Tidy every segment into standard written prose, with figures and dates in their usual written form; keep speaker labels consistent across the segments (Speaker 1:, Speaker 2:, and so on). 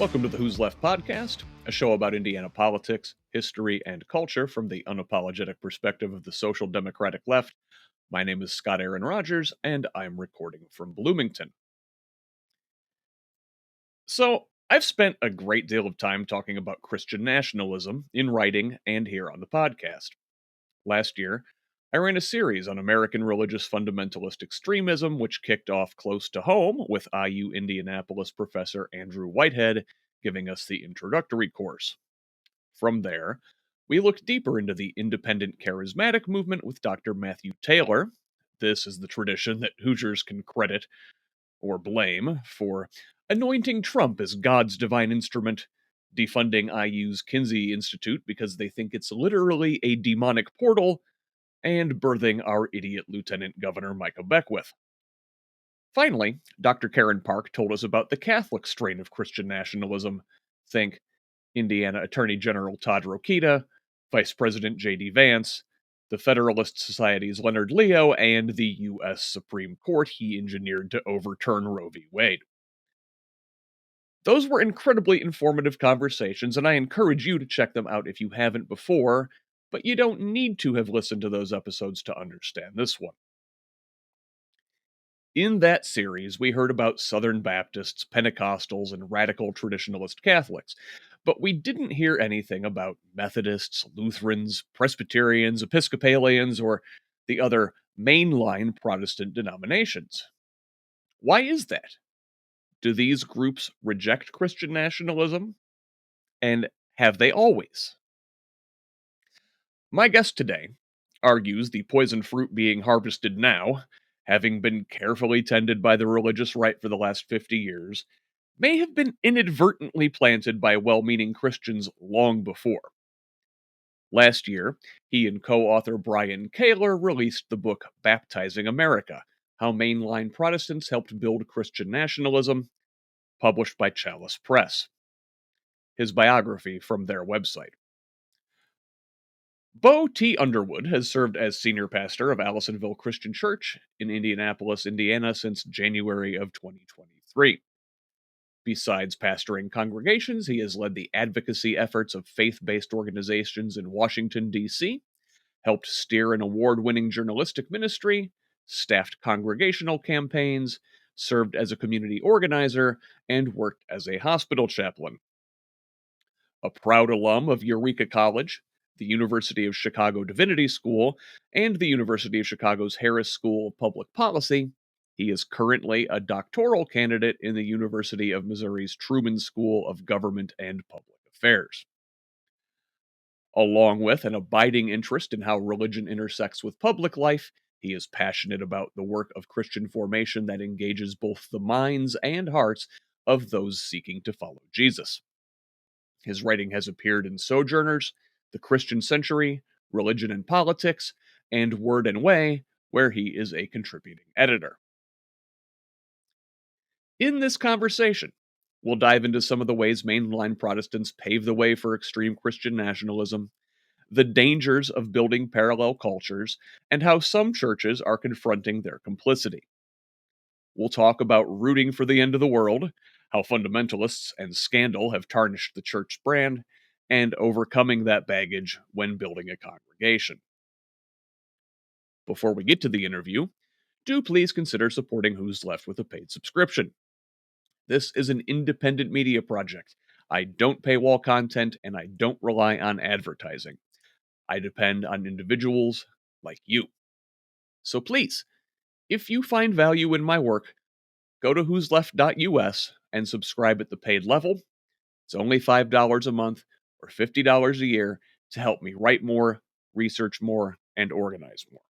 Speaker 1: Welcome to the Who's Left podcast, a show about Indiana politics, history, and culture from the unapologetic perspective of the social democratic left. My name is Scott Aaron Rogers, and I'm recording from Bloomington. So, I've spent a great deal of time talking about Christian nationalism in writing and here on the podcast. Last year, I ran a series on American religious fundamentalist extremism, which kicked off close to home with IU Indianapolis professor Andrew Whitehead giving us the introductory course. From there, we looked deeper into the independent charismatic movement with Dr. Matthew Taylor. This is the tradition that Hoosiers can credit or blame for anointing Trump as God's divine instrument, defunding IU's Kinsey Institute because they think it's literally a demonic portal, and birthing our idiot Lieutenant Governor Micah Beckwith. Finally, Dr. Karen Park told us about the Catholic strain of Christian nationalism. Think Indiana Attorney General Todd Rokita, Vice President J.D. Vance, the Federalist Society's Leonard Leo, and the U.S. Supreme Court he engineered to overturn Roe v. Wade. Those were incredibly informative conversations, and I encourage you to check them out if you haven't before, but you don't need to have listened to those episodes to understand this one. In that series, we heard about Southern Baptists, Pentecostals, and radical traditionalist Catholics, but we didn't hear anything about Methodists, Lutherans, Presbyterians, Episcopalians, or the other mainline Protestant denominations. Why is that? Do these groups reject Christian nationalism? And have they always? My guest today argues the poison fruit being harvested now, having been carefully tended by the religious right for the last 50 years, may have been inadvertently planted by well meaning Christians long before. Last year, he and co author Brian Kaler released the book Baptizing America: How Mainline Protestants Helped Build Christian Nationalism, published by Chalice Press. His biography from their website. Beau T. Underwood has served as senior pastor of Allisonville Christian Church in Indianapolis, Indiana since January of 2023. Besides pastoring congregations, he has led the advocacy efforts of faith-based organizations in Washington, D.C., helped steer an award-winning journalistic ministry, staffed congregational campaigns, served as a community organizer, and worked as a hospital chaplain. A proud alum of Eureka College, the University of Chicago Divinity School, and the University of Chicago's Harris School of Public Policy, he is currently a doctoral candidate in the University of Missouri's Truman School of Government and Public Affairs. Along with an abiding interest in how religion intersects with public life, he is passionate about the work of Christian formation that engages both the minds and hearts of those seeking to follow Jesus. His writing has appeared in Sojourners, The Christian Century, Religion and Politics, and Word and Way, where he is a contributing editor. In this conversation, we'll dive into some of the ways mainline Protestants pave the way for extreme Christian nationalism, the dangers of building parallel cultures, and how some churches are confronting their complicity. We'll talk about rooting for the end of the world, how fundamentalists and scandal have tarnished the church's brand, and overcoming that baggage when building a congregation. Before we get to the interview, do please consider supporting Who's Left with a paid subscription. This is an independent media project. I don't paywall content, and I don't rely on advertising. I depend on individuals like you. So please, if you find value in my work, go to who'sleft.us and subscribe at the paid level. It's only $5 a month or $50 a year to help me write more, research more, and organize more.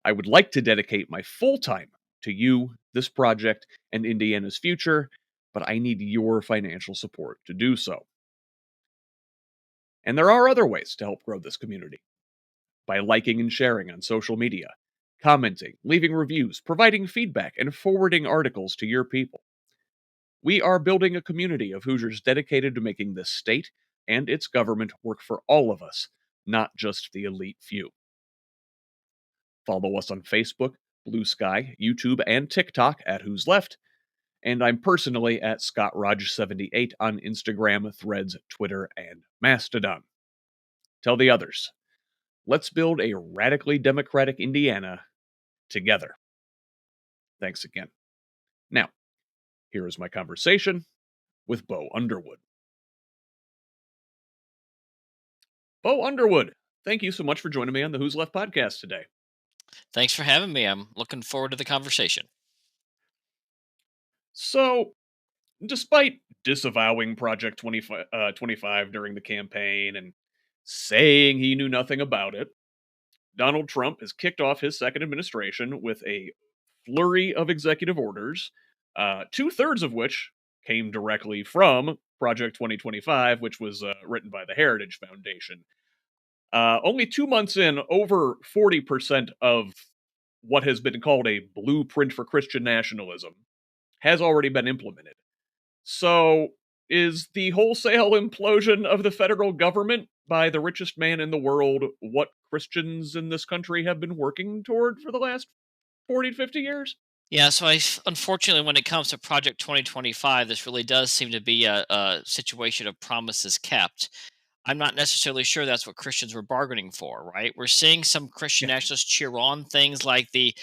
Speaker 1: I would like to dedicate my full time to you, this project, and Indiana's future, but I need your financial support to do so. And there are other ways to help grow this community. By liking and sharing on social media, commenting, leaving reviews, providing feedback, and forwarding articles to your people. We are building a community of Hoosiers dedicated to making this state and its government work for all of us, not just the elite few. Follow us on Facebook, Blue Sky, YouTube, and TikTok at Who's Left, And I'm personally at ScottRodge78 on Instagram, Threads, Twitter, and Mastodon. Tell the others. Let's build a radically democratic Indiana together. Thanks again. Now, here is my conversation with Beau Underwood. Beau Underwood, thank you so much for joining me on the Who's Left podcast today.
Speaker 2: Thanks for having me. I'm looking forward to the conversation.
Speaker 1: So, despite disavowing Project 25 during the campaign and saying he knew nothing about it, Donald Trump has kicked off his second administration with a flurry of executive orders, two-thirds of which came directly from Project 2025, which was written by the Heritage Foundation. Only 2 months in, over 40% of what has been called a blueprint for Christian nationalism has already been implemented. So, is the wholesale implosion of the federal government by the richest man in the world what Christians in this country have been working toward for the last 40 to 50 years?
Speaker 2: Yeah, so unfortunately, when it comes to Project 2025, this really does seem to be a situation of promises kept. I'm not necessarily sure that's what Christians were bargaining for, right? We're seeing some Christian
Speaker 1: Yeah.
Speaker 2: nationalists cheer on things like the,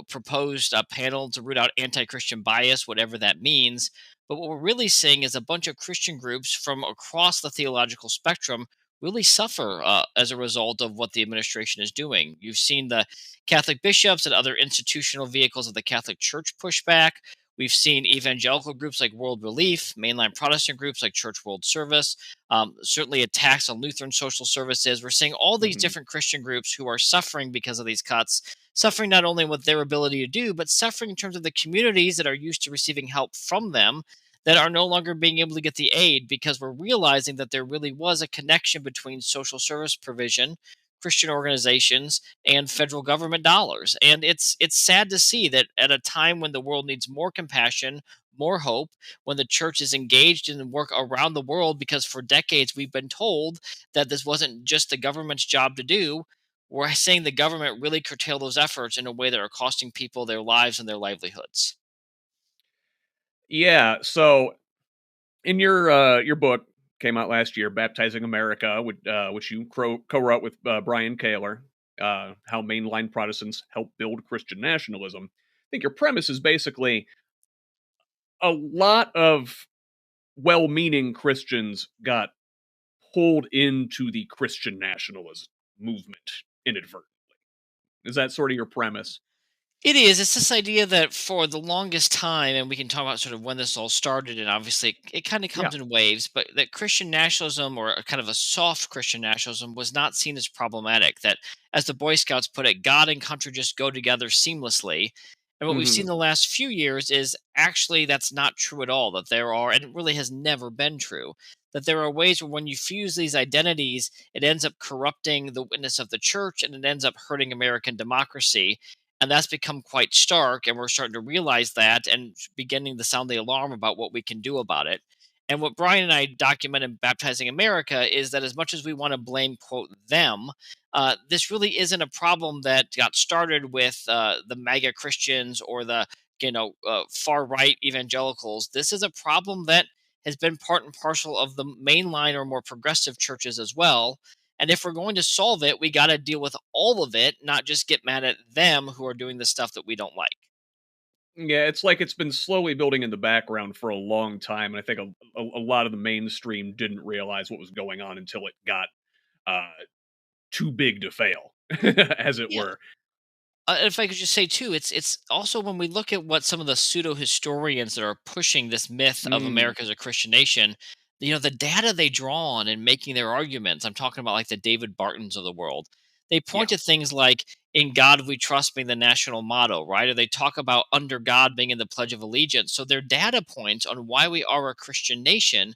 Speaker 2: proposed panel to root out anti-Christian bias, whatever that means. But what we're really seeing is a bunch of Christian groups from across the theological spectrum really suffer as a result of what the administration is doing. You've seen the Catholic bishops and other institutional vehicles of the Catholic Church push back. We've seen evangelical groups like World Relief, mainline Protestant groups like Church World Service, certainly attacks on Lutheran social services. We're seeing all these
Speaker 1: Mhm.
Speaker 2: different Christian groups who are suffering because of these cuts, suffering not only with their ability to do, but suffering in terms of the communities that are used to receiving help from them that are no longer being able to get the aid because we're realizing that there really was a connection between social service provision, Christian organizations, and federal government dollars. And it's sad to see that at a time when the world needs more compassion, more hope, when the church is engaged in work around the world, because for decades we've been told that this wasn't just the government's job to do. We're saying the government really curtail those efforts in a way that are costing people their lives and their livelihoods.
Speaker 1: Yeah, so in your book came out last year, Baptizing America, which you co-wrote with Brian Kaler, how mainline Protestants help build Christian nationalism. I think your premise is basically a lot of well-meaning Christians got pulled into the Christian nationalist movement inadvertently. Is that sort of your premise?
Speaker 2: It is. It's this idea that for the longest time, and we can talk about sort of when this all started, and obviously it kind of
Speaker 1: Yeah.
Speaker 2: comes in waves, but that Christian nationalism or a kind of a soft Christian nationalism was not seen as problematic. That, as the Boy Scouts put it, God and country just go together seamlessly. And what we've seen
Speaker 1: Hmm.
Speaker 2: the last few years is actually that's not true at all. That there are, and it really has never been true, that there are ways where when you fuse these identities, it ends up corrupting the witness of the church and it ends up hurting American democracy, and that's become quite stark, and we're starting to realize that and beginning to sound the alarm about what we can do about it. And what Brian and I document in Baptizing America is that as much as we want to blame, quote, them, this really isn't a problem that got started with the MAGA Christians or the far right evangelicals. This is a problem that has been part and parcel of the mainline or more progressive churches as well. And if we're going to solve it, we got to deal with all of it, not just get mad at them who are doing the stuff that we don't like.
Speaker 1: Yeah, it's like it's been slowly building in the background for a long time, and I think a lot of the mainstream didn't realize what was going on until it got uh, too big to fail, as it
Speaker 2: Yeah.
Speaker 1: were.
Speaker 2: If I could just say too, it's also when we look at what some of the pseudo historians that are pushing this myth of
Speaker 1: Mm,
Speaker 2: America as a Christian nation, the data they draw on in making their arguments. I'm talking about like the David Bartons of the world. They
Speaker 1: yeah.
Speaker 2: point to things like "In God We Trust" being the national motto, right? Or they talk about "Under God" being in the Pledge of Allegiance. So their data points on why we are a Christian nation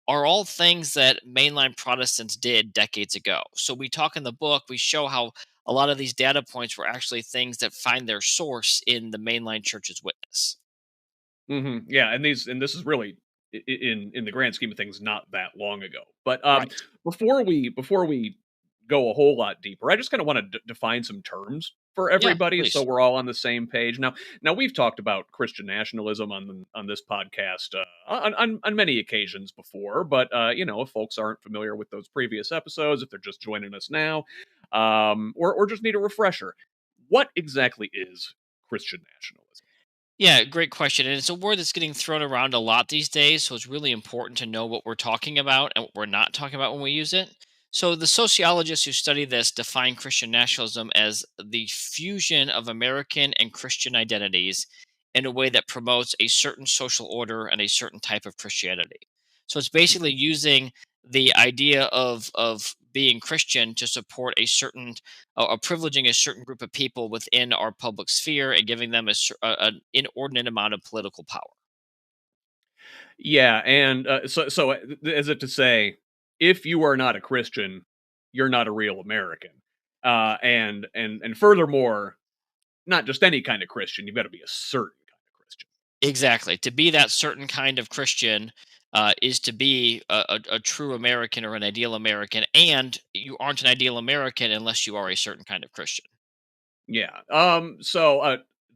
Speaker 2: are all things that mainline Protestants did decades ago. So we talk in the book, we show how a lot of these data points were actually things that find their source in the mainline church's witness.
Speaker 1: Yeah, and this is really in the grand scheme of things not that long ago. But
Speaker 2: Right.
Speaker 1: before we go a whole lot deeper, I just kind of want to define some terms for
Speaker 2: Yeah,
Speaker 1: everybody, so
Speaker 2: please.
Speaker 1: we're all on the same page. Now we've talked about Christian nationalism on this podcast on many occasions before, but if folks aren't familiar with those previous episodes, if they're just joining us now, or just need a refresher, what exactly is Christian nationalism?
Speaker 2: Yeah, great question. And it's a word that's getting thrown around a lot these days. So it's really important to know what we're talking about and what we're not talking about when we use it. So the sociologists who study this define Christian nationalism as the fusion of American and Christian identities in a way that promotes a certain social order and a certain type of Christianity. So it's basically
Speaker 1: Mhm.
Speaker 2: using the idea of being Christian to support a certain privileging a certain group of people within our public sphere and giving them an inordinate amount of political power.
Speaker 1: Yeah, and as if to say, if you are not a Christian, you're not a real American. And furthermore, not just any kind of Christian, you've got to be a certain kind of Christian.
Speaker 2: Exactly. To be that certain kind of Christian is to be a true American or an ideal American, and you aren't an ideal American unless you are a certain kind of Christian.
Speaker 1: Yeah.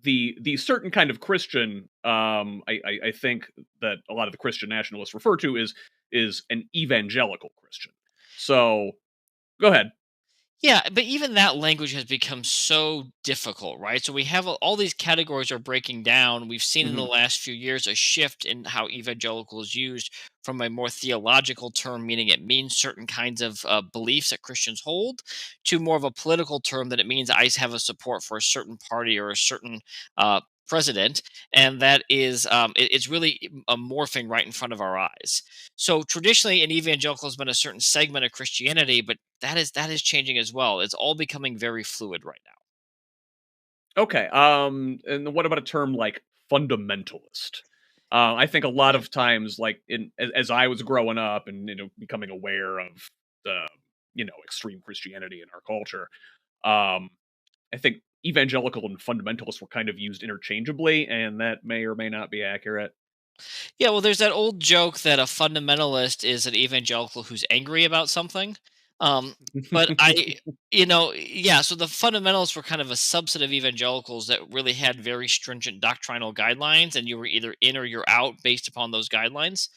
Speaker 1: The certain kind of Christian, I think that a lot of the Christian nationalists refer to is an evangelical Christian. So go ahead.
Speaker 2: Yeah, but even that language has become so difficult, right? So we have all these categories are breaking down. We've seen in the
Speaker 1: Hmm.
Speaker 2: last few years a shift in how evangelical is used from a more theological term, meaning it means certain kinds of beliefs that Christians hold, to more of a political term that it means I have a support for a certain party or a certain president, and that is it's really morphing right in front of our eyes. So traditionally, an evangelical has been a certain segment of Christianity, but that is changing as well. It's all becoming very fluid right now.
Speaker 1: Okay. And what about a term like fundamentalist? I think a lot
Speaker 2: Yeah.
Speaker 1: of times, like as I was growing up and becoming aware of the extreme Christianity in our culture, um, I think evangelical and fundamentalist were kind of used interchangeably, and that may or may not be accurate.
Speaker 2: Yeah, well, there's that old joke that a fundamentalist is an evangelical who's angry about something. Um, but yeah, so the fundamentalists were kind of a subset of evangelicals that really had very stringent doctrinal guidelines, and you were either in or you're out based upon those guidelines.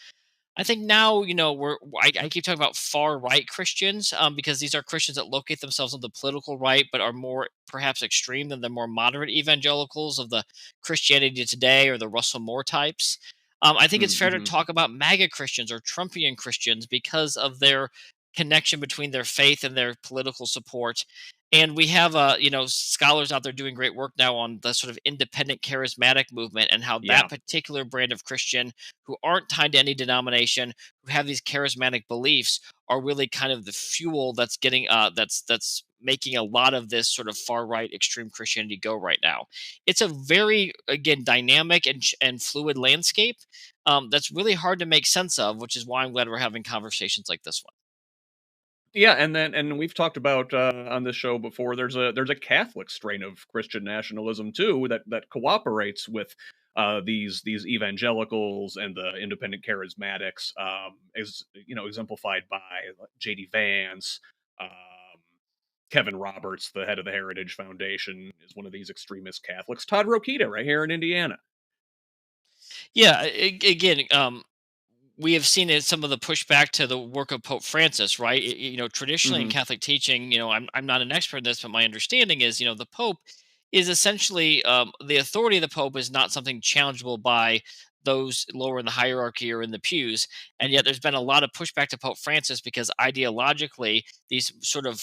Speaker 2: I think now, I keep talking about far right Christians because these are Christians that locate themselves on the political right, but are more perhaps extreme than the more moderate evangelicals of the Christianity Today or the Russell Moore types. I think it's fair to
Speaker 1: Mm-hmm.
Speaker 2: talk about MAGA Christians or Trumpian Christians because of their connection between their faith and their political support. And we have, scholars out there doing great work now on the sort of independent charismatic movement and how that
Speaker 1: Yeah.
Speaker 2: particular brand of Christian who aren't tied to any denomination, who have these charismatic beliefs, are really kind of the fuel that's getting that's making a lot of this sort of far right extreme Christianity go right now. It's a very again dynamic and fluid landscape that's really hard to make sense of, which is why I'm glad we're having conversations like this one.
Speaker 1: Yeah, and we've talked about on this show before. There's a Catholic strain of Christian nationalism too that cooperates with these evangelicals and the independent charismatics, as exemplified by J.D. Vance, um, Kevin Roberts, the head of the Heritage Foundation, is one of these extremist Catholics. Todd Rokita, right here in Indiana.
Speaker 2: Yeah, again, we have seen it some of the pushback to the work of Pope Francis, right? Traditionally in
Speaker 1: Hmm.
Speaker 2: Catholic teaching, I'm not an expert in this, but my understanding is, the Pope is essentially the authority of the Pope is not something challengeable by those lower in the hierarchy or in the pews, and yet there's been a lot of pushback to Pope Francis because ideologically these sort of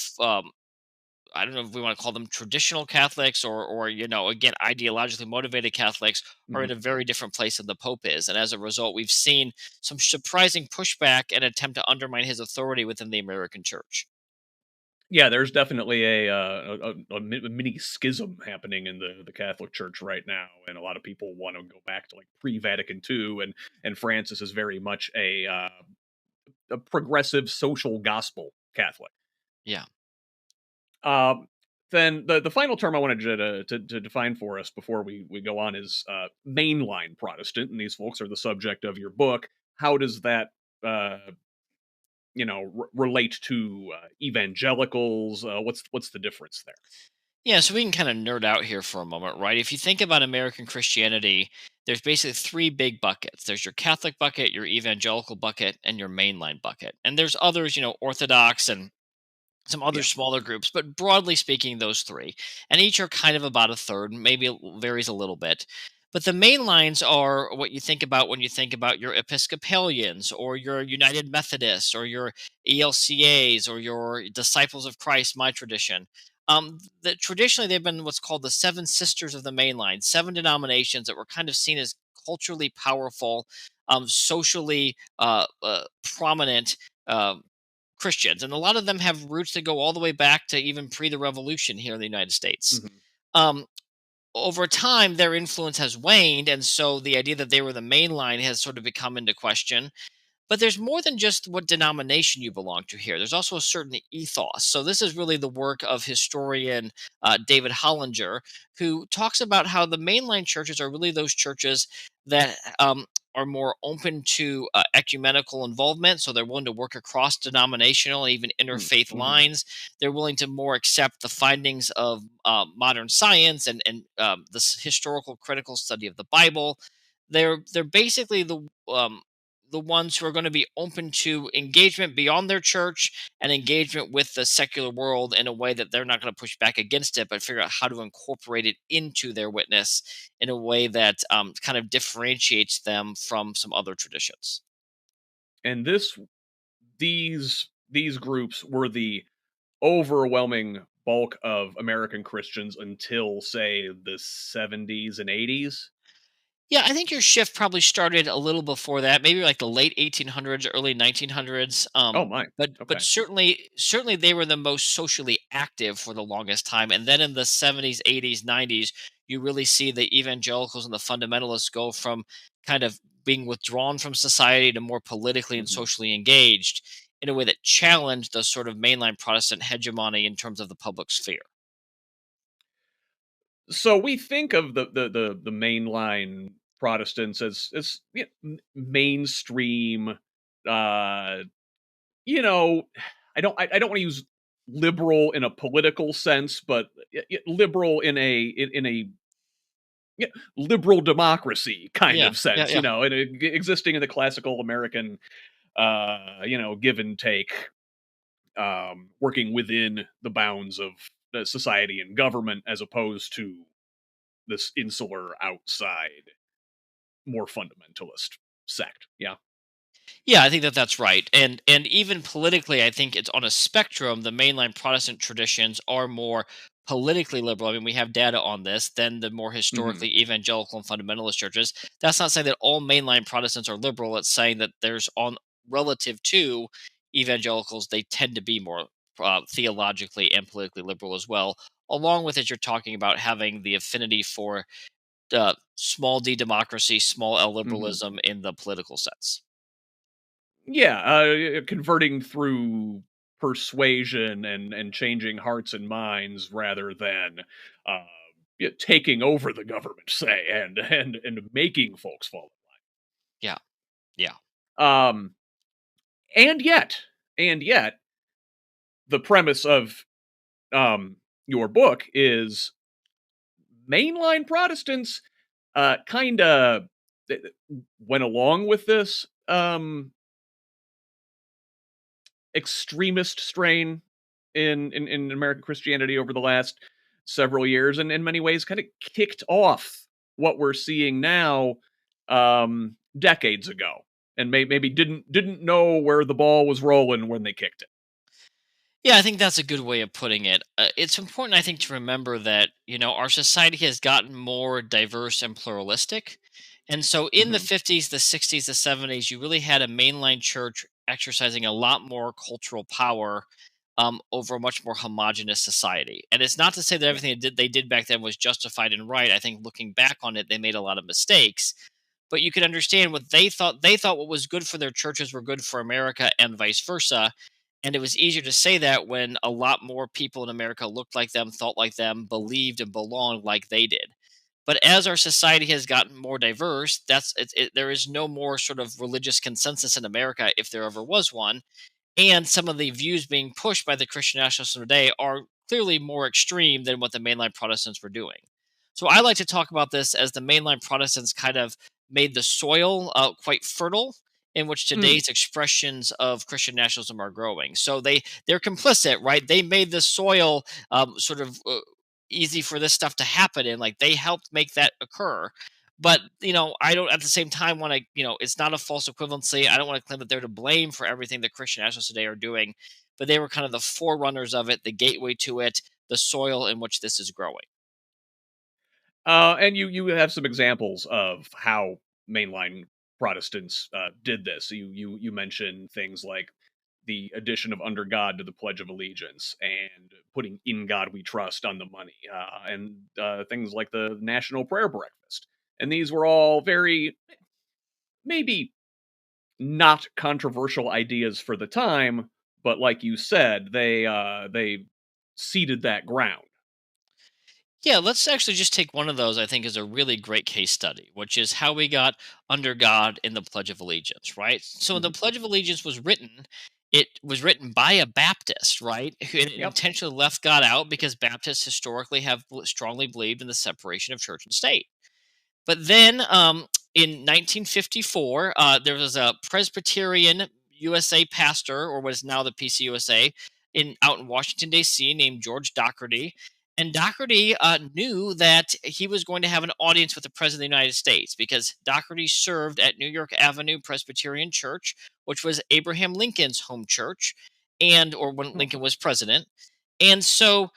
Speaker 2: I don't know if we want to call them traditional Catholics or again ideologically motivated Catholics are
Speaker 1: Hmm.
Speaker 2: in a very different place than the Pope is, and as a result, we've seen some surprising pushback and attempt to undermine his authority within the American Church.
Speaker 1: Yeah, there's definitely a mini schism happening in the Catholic Church right now, and a lot of people want to go back to like pre-Vatican II, and Francis is very much a progressive social gospel Catholic.
Speaker 2: Yeah.
Speaker 1: Um, then the final term I wanted you to define for us before we go on is mainline Protestant, and these folks are the subject of your book. How does that uh, relate to evangelicals? What's the difference there?
Speaker 2: Yeah, so we can kind of nerd out here for a moment, right? If you think about American Christianity, there's basically three big buckets. There's your Catholic bucket, your evangelical bucket, and your mainline bucket. And there's others, Orthodox and some other
Speaker 1: Yeah.
Speaker 2: smaller groups, but broadly speaking, those three. And each are kind of about a third, maybe varies a little bit. But the main lines are what you think about when you think about your Episcopalians or your United Methodists or your ELCAs or your Disciples of Christ, my tradition. Traditionally, they've been what's called the seven sisters of the main line, seven denominations that were kind of seen as culturally powerful, socially prominent, uh, Christians, and a lot of them have roots that go all the way back to even pre the revolution here in the United States.
Speaker 1: Hmm.
Speaker 2: Um, Over time, their influence has waned, and so the idea that they were the main line has sort of become into question. But there's more than just what denomination you belong to here. There's also a certain ethos. So this is really the work of historian David Hollinger, who talks about how the mainline churches are really those churches that are more open to ecumenical involvement. So they're willing to work across denominational and even interfaith
Speaker 1: Mm-hmm.
Speaker 2: lines. They're willing to more accept the findings of modern science and this historical critical study of the Bible. They're basically the ones who are going to be open to engagement beyond their church and engagement with the secular world in a way that they're not going to push back against it, but figure out how to incorporate it into their witness in a way that kind of differentiates them from some other traditions.
Speaker 1: And these groups were the overwhelming bulk of American Christians until, say, the 70s and 80s.
Speaker 2: Yeah, I think your shift probably started a little before that, maybe like the late 1800s, early 1900s.
Speaker 1: Oh my.
Speaker 2: But
Speaker 1: Okay.
Speaker 2: certainly they were the most socially active for the longest time, and then in the 70s, 80s, 90s, you really see the evangelicals and the fundamentalists go from kind of being withdrawn from society to more politically and
Speaker 1: Mhm.
Speaker 2: socially engaged in a way that challenged the sort of mainline Protestant hegemony in terms of the public sphere.
Speaker 1: So we think of the mainline Protestants as mainstream. Uh, you know, I don't want to use liberal in a political sense, but liberal in a liberal democracy kind
Speaker 2: Yeah,
Speaker 1: of
Speaker 2: yeah,
Speaker 1: sense.
Speaker 2: yeah.
Speaker 1: And existing in the classical American, give and take, working within the bounds of society and government, as opposed to this insular outside, more fundamentalist sect. Yeah.
Speaker 2: Yeah, I think that that's right. And even politically, I think it's on a spectrum. The mainline Protestant traditions are more politically liberal. I mean, we have data on this than the more
Speaker 1: Hmm.
Speaker 2: historically evangelical and fundamentalist churches. That's not saying that all mainline Protestants are liberal. It's saying that there's on relative to evangelicals, they tend to be more theologically and politically liberal as well. Along with it, you're talking about having the affinity for small d democracy, small l
Speaker 1: Hmm.
Speaker 2: liberalism in the political sense.
Speaker 1: Yeah, converting through persuasion and changing hearts and minds rather than uh, taking over the government, say, and making folks fall.
Speaker 2: Yeah, yeah.
Speaker 1: Um, and yet, and yet, the premise of your book is mainline Protestants kind of went along with this extremist strain in American Christianity over the last several years, and in many ways, kind of kicked off what we're seeing now decades ago, and maybe didn't know where the ball was rolling when they kicked it.
Speaker 2: Yeah, I think that's a good way of putting it. It's important, I think, to remember that, our society has gotten more diverse and pluralistic. And so in the
Speaker 1: Hmm.
Speaker 2: 50s, the 60s, the 70s, you really had a mainline church exercising a lot more cultural power over a much more homogenous society. And it's not to say that
Speaker 1: Yeah.
Speaker 2: everything they did back then was justified and right. I think looking back on it, they made a lot of mistakes. But you could understand what they thought. They thought what was good for their churches were good for America and vice versa, and it was easier to say that when a lot more people in America looked like them, thought like them, believed and belonged like they did. But as our society has gotten more diverse, there is no more sort of religious consensus in America, if there ever was one. And some of the views being pushed by the Christian nationalists today are clearly more extreme than what the mainline Protestants were doing. So I like to talk about this as the mainline Protestants kind of made the soil quite fertile in which
Speaker 1: Mm.
Speaker 2: today's expressions of Christian nationalism are growing. So they're complicit, right? They made the soil sort of easy for this stuff to happen in. Like they helped make that occur. But I don't at the same time want to. It's not a false equivalency. I don't want to claim that they're to blame for everything that Christian nationalists today are doing, but they were kind of the forerunners of it, the gateway to it, the soil in which this is growing.
Speaker 1: And you have some examples of how mainline Protestants did this. You mentioned things like the addition of "Under God" to the Pledge of Allegiance and putting "In God We Trust" on the money, and things like the National Prayer Breakfast. And these were all very maybe not controversial ideas for the time, but like you said, they seeded that ground.
Speaker 2: Yeah, let's actually just take one of those. I think is a really great case study, which is how we got under God in the Pledge of Allegiance, right? So when the
Speaker 1: Mhm.
Speaker 2: Pledge of Allegiance was written, it was written by a Baptist, right? Who
Speaker 1: Yep.
Speaker 2: intentionally left God out because Baptists historically have strongly believed in the separation of church and state. But then in 1954, there was a Presbyterian USA pastor, or what is now the PCUSA, out in Washington D.C. named George Doherty. And Doherty knew that he was going to have an audience with the President of the United States because Doherty served at New York Avenue Presbyterian Church, which was Abraham Lincoln's home church, and or when
Speaker 1: Oh,
Speaker 2: Lincoln was president. And so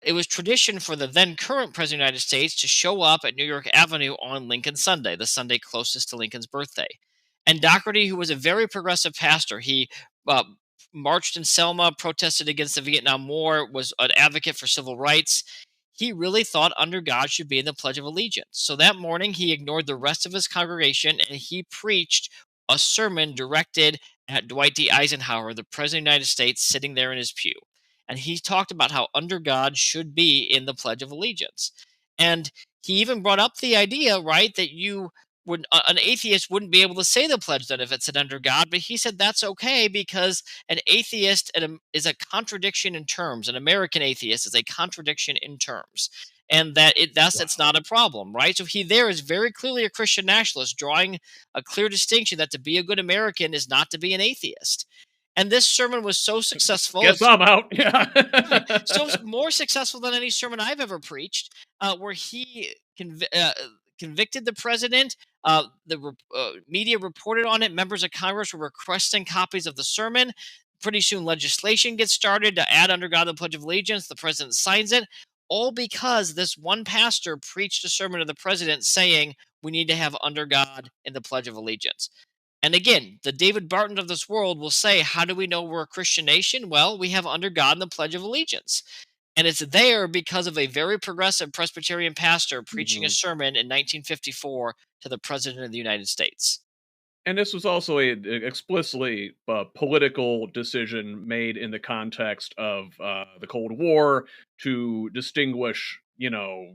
Speaker 2: it was tradition for the then current president of the United States to show up at New York Avenue on Lincoln Sunday, the Sunday closest to Lincoln's birthday. And Doherty, who was a very progressive pastor, he uh, marched in Selma, protested against the Vietnam War, was an advocate for civil rights. He really thought under God should be in the Pledge of Allegiance. So that morning, he ignored the rest of his congregation and he preached a sermon directed at Dwight D. Eisenhower, the President of the United States, sitting there in his pew, and he talked about how under God should be in the Pledge of Allegiance. And he even brought up the idea, right, that you would an atheist wouldn't be able to say the pledge then if it said under God, but he said that's okay because an atheist is a contradiction in terms. An American atheist is a contradiction in terms. And that thus it's
Speaker 1: wow.
Speaker 2: not a problem, right? So he there is very clearly a Christian nationalist drawing a clear distinction that to be a good American is not to be an atheist. And this sermon was so successful.
Speaker 1: Guess
Speaker 2: It's
Speaker 1: I'm out.
Speaker 2: right.
Speaker 1: Yeah.
Speaker 2: So it's more successful than any sermon I've ever preached, where he convicted the president. The media reported on it. Members of Congress were requesting copies of the sermon. Pretty soon, legislation gets started to add under God the Pledge of Allegiance. The president signs it, all because this one pastor preached a sermon to the president saying, we need to have under God in the Pledge of Allegiance. And again, the David Barton of this world will say, how do we know we're a Christian nation? Well, we have under God in the Pledge of Allegiance. And it's there because of a very progressive Presbyterian pastor preaching a
Speaker 1: Mhm.
Speaker 2: sermon in 1954 to the President of the United States.
Speaker 1: And this was also a explicitly political decision made in the context of the Cold War to distinguish,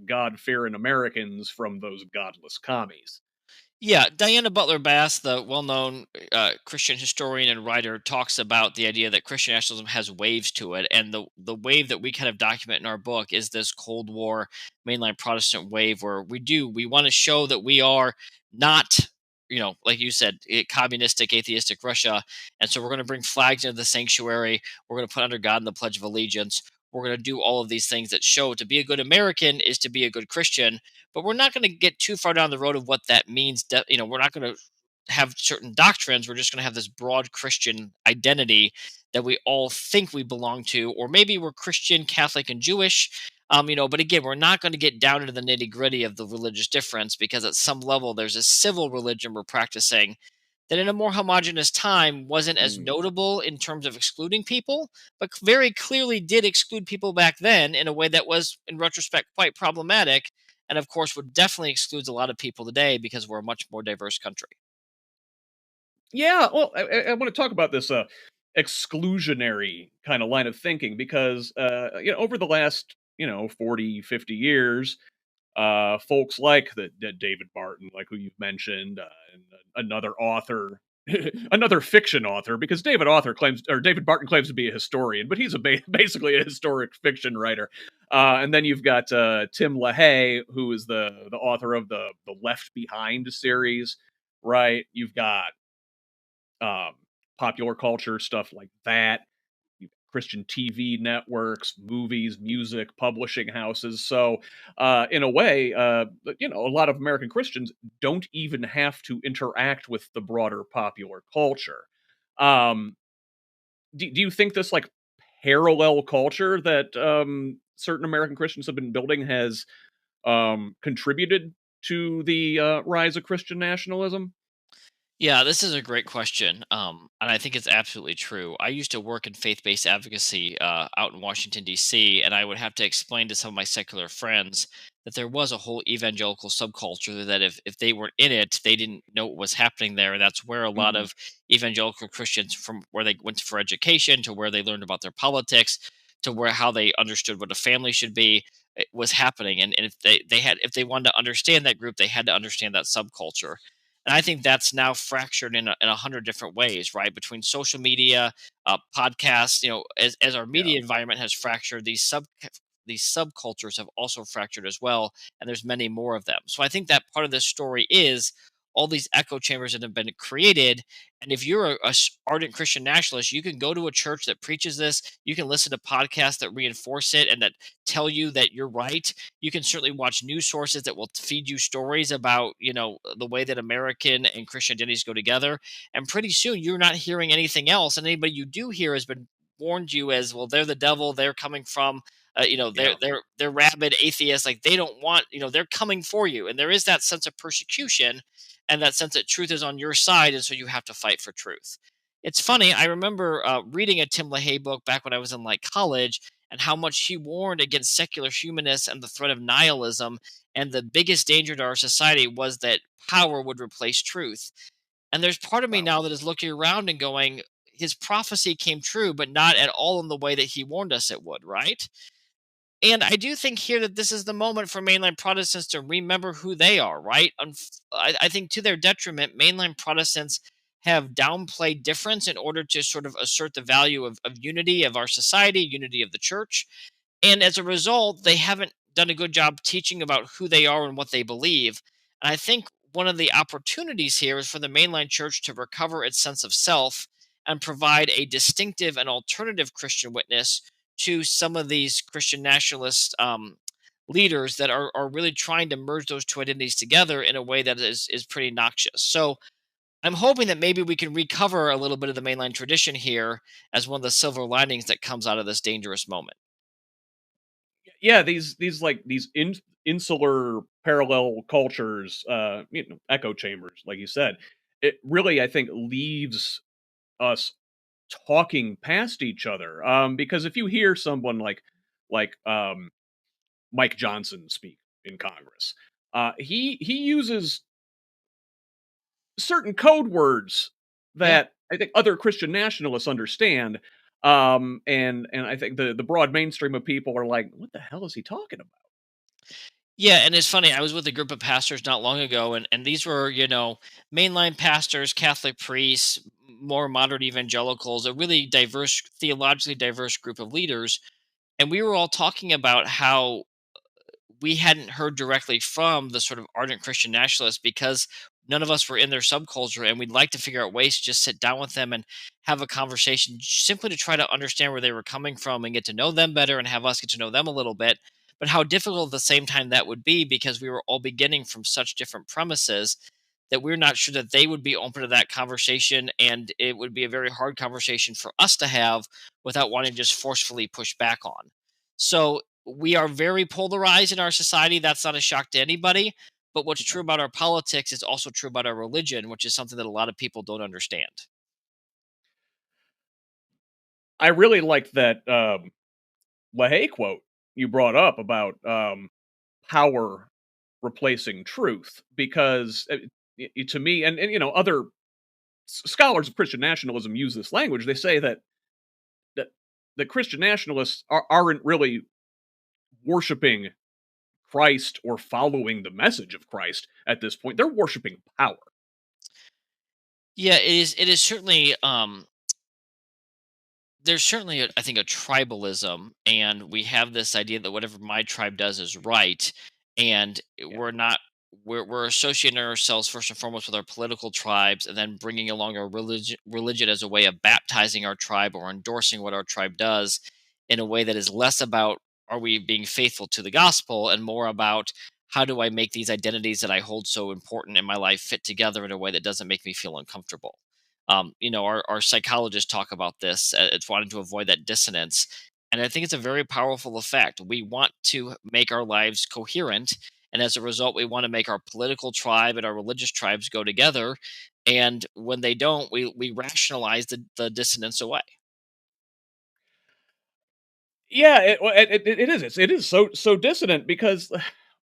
Speaker 1: God-fearing Americans from those godless commies.
Speaker 2: Yeah, Diana Butler Bass, the well known Christian historian and writer, talks about the idea that Christian nationalism has waves to it. And the wave that we kind of document in our book is this Cold War mainline Protestant wave, where we want to show that we are not, like you said, communistic, atheistic Russia. And so we're going to bring flags into the sanctuary. We're going to put under God in the Pledge of Allegiance. We're going to do all of these things that show to be a good American is to be a good Christian, but we're not going to get too far down the road of what that means. We're not going to have certain doctrines. We're just going to have this broad Christian identity that we all think we belong to, or maybe we're Christian, Catholic, and Jewish. But again, we're not going to get down into the nitty gritty of the religious difference because at some level there's a civil religion we're practicing that in a more homogenous time wasn't as
Speaker 1: Mm.
Speaker 2: notable in terms of excluding people, but very clearly did exclude people back then in a way that was, in retrospect, quite problematic. And of course, would definitely excludes a lot of people today because we're a much more diverse country.
Speaker 1: Yeah, well, I want to talk about this exclusionary kind of line of thinking because over the last 40, 50 years, folks like the David Barton, like who you've mentioned, and another author another fiction author, because David Barton claims to be a historian, but he's basically a historic fiction writer. And then you've got Tim LaHaye, who is the author of the Left Behind series, right? You've got um, popular culture stuff like that, Christian TV networks, movies, music, publishing houses. So, in a way, a lot of American Christians don't even have to interact with the broader popular culture. Um, do you think this like parallel culture that certain American Christians have been building has contributed to the rise of Christian nationalism?
Speaker 2: Yeah, this is a great question, and I think it's absolutely true. I used to work in faith-based advocacy out in Washington D.C., and I would have to explain to some of my secular friends that there was a whole evangelical subculture that if they weren't in it, they didn't know what was happening there, and that's where a lot
Speaker 1: Mm,
Speaker 2: of evangelical Christians, from where they went for education to where they learned about their politics to where how they understood what a family should be, it was happening. And if if they wanted to understand that group, they had to understand that subculture. And I think that's now fractured in a hundred different ways, right? Between social media, podcasts, as our
Speaker 1: yeah.
Speaker 2: media environment has fractured, these subcultures have also fractured as well, and there's many more of them. So I think that part of this story is all these echo chambers that have been created. And if you're ardent Christian nationalist, you can go to a church that preaches this. You can listen to podcasts that reinforce it and that tell you that you're right. You can certainly watch news sources that will feed you stories about, the way that American and Christian identities go together. And pretty soon you're not hearing anything else. And anybody you do hear has been warned you as, well, they're the devil. They're coming from, they're
Speaker 1: Yeah.
Speaker 2: they're rabid atheists. Like they don't want, they're coming for you. And there is that sense of persecution and that sense that truth is on your side, and so you have to fight for truth. It's funny. I remember reading a Tim LaHaye book back when I was in like college, and how much he warned against secular humanists and the threat of nihilism. And the biggest danger to our society was that power would replace truth. And there's part of me
Speaker 1: Wow.
Speaker 2: now that is looking around and going, his prophecy came true, but not at all in the way that he warned us it would, right? And I do think here that this is the moment for mainline Protestants to remember who they are, right? I think to their detriment, mainline Protestants have downplayed difference in order to sort of assert the value of unity of our society, unity of the church. And as a result, they haven't done a good job teaching about who they are and what they believe. And I think one of the opportunities here is for the mainline church to recover its sense of self and provide a distinctive and alternative Christian witness to some of these Christian nationalist leaders that are really trying to merge those two identities together in a way that is pretty noxious. So I'm hoping that maybe we can recover a little bit of the mainline tradition here as one of the silver linings that comes out of this dangerous moment.
Speaker 1: Yeah, these insular parallel cultures, echo chambers, like you said, it really I think leaves us talking past each other. Because if you hear someone like Mike Johnson speak in Congress, he uses certain code words
Speaker 2: Yeah.
Speaker 1: that I think other Christian nationalists understand. And I think the broad mainstream of people are like, what the hell is he talking about?
Speaker 2: Yeah, and it's funny. I was with a group of pastors not long ago, and these were, mainline pastors, Catholic priests, more modern evangelicals, a really diverse, theologically diverse group of leaders. And we were all talking about how we hadn't heard directly from the sort of ardent Christian nationalists because none of us were in their subculture, and we'd like to figure out ways to just sit down with them and have a conversation simply to try to understand where they were coming from and get to know them better and have us get to know them a little bit. But how difficult at the same time that would be because we were all beginning from such different premises that we're not sure that they would be open to that conversation, and it would be a very hard conversation for us to have without wanting to just forcefully push back on. So we are very polarized in our society. That's not a shock to anybody. But what's true about our politics is also true about our religion, which is something that a lot of people don't understand.
Speaker 1: I really liked that LaHaye quote you brought up about power replacing truth, because to me, and other scholars of Christian nationalism use this language. They say that the Christian nationalists aren't really worshiping Christ or following the message of Christ at this point. They're worshiping power.
Speaker 2: Yeah, it is. It is certainly. There's certainly, I think, a tribalism, and we have this idea that whatever my tribe does is right, and
Speaker 1: Yeah.
Speaker 2: we're not. We're associating ourselves first and foremost with our political tribes, and then bringing along our religion as a way of baptizing our tribe or endorsing what our tribe does, in a way that is less about are we being faithful to the gospel and more about how do I make these identities that I hold so important in my life fit together in a way that doesn't make me feel uncomfortable. Our psychologists talk about this. It's wanting to avoid that dissonance. And I think it's a very powerful effect. We want to make our lives coherent. And as a result, we want to make our political tribe and our religious tribes go together. And when they don't, we rationalize the dissonance away.
Speaker 1: Yeah, it is. It is so dissonant because,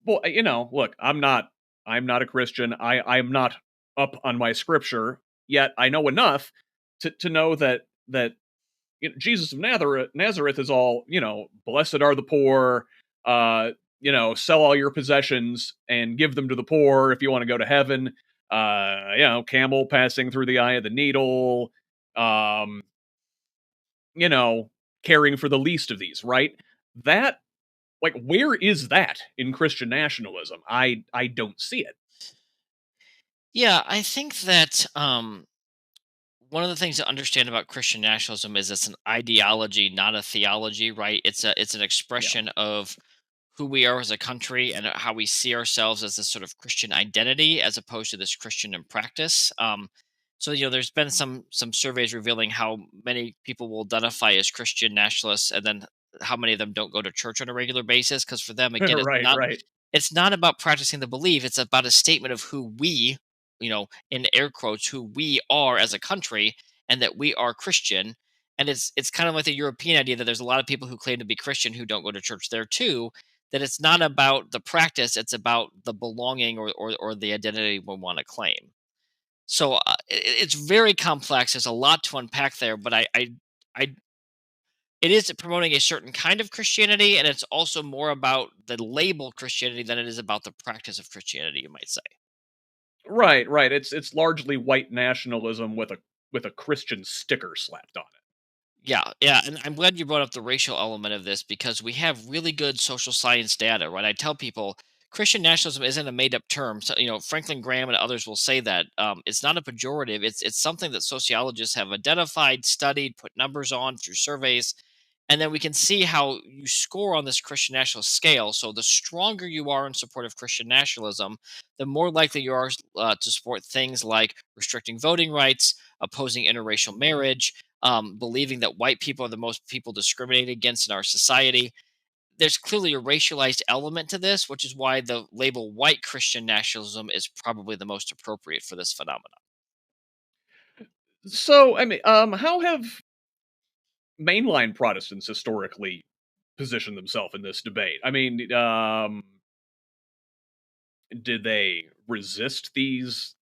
Speaker 1: well, look, I'm not a Christian. I'm not up on my scripture yet. I know enough to know that Jesus of Nazareth is all, blessed are the poor. Sell all your possessions and give them to the poor if you want to go to heaven. Camel passing through the eye of the needle. Um, you know, caring for the least of these, right? That where is that in Christian nationalism? I don't see it.
Speaker 2: Yeah, I think that one of the things to understand about Christian nationalism is it's an ideology, not a theology, right? It's an
Speaker 1: Yeah.
Speaker 2: expression of who we are as a country and how we see ourselves as this sort of Christian identity as opposed to this Christian in practice. There's been some surveys revealing how many people will identify as Christian nationalists, and then how many of them don't go to church on a regular basis. Because for them, again,
Speaker 1: Right, right.
Speaker 2: it's not about practicing the belief; it's about a statement of who we, in air quotes, who we are as a country, and that we are Christian. And it's kind of like the European idea that there's a lot of people who claim to be Christian who don't go to church there too, that it's not about the practice, it's about the belonging or the identity we want to claim. So it's very complex. There's a lot to unpack there, but I it is promoting a certain kind of Christianity, and it's also more about the label Christianity than it is about the practice of Christianity, you might say.
Speaker 1: Right, right. It's largely white nationalism with a Christian sticker slapped on it.
Speaker 2: Yeah, yeah, and I'm glad you brought up the racial element of this because we have really good social science data, right? I tell people Christian nationalism isn't a made-up term. So, Franklin Graham and others will say that it's not a pejorative. It's something that sociologists have identified, studied, put numbers on through surveys, and then we can see how you score on this Christian nationalist scale. So the stronger you are in support of Christian nationalism, the more likely you are to support things like restricting voting rights, opposing interracial marriage, believing that white people are the most people discriminated against in our society. There's clearly a racialized element to this, which is why the label white Christian nationalism is probably the most appropriate for this phenomenon.
Speaker 1: So, I mean, how have mainline Protestants historically positioned themselves in this debate? I mean, did they resist these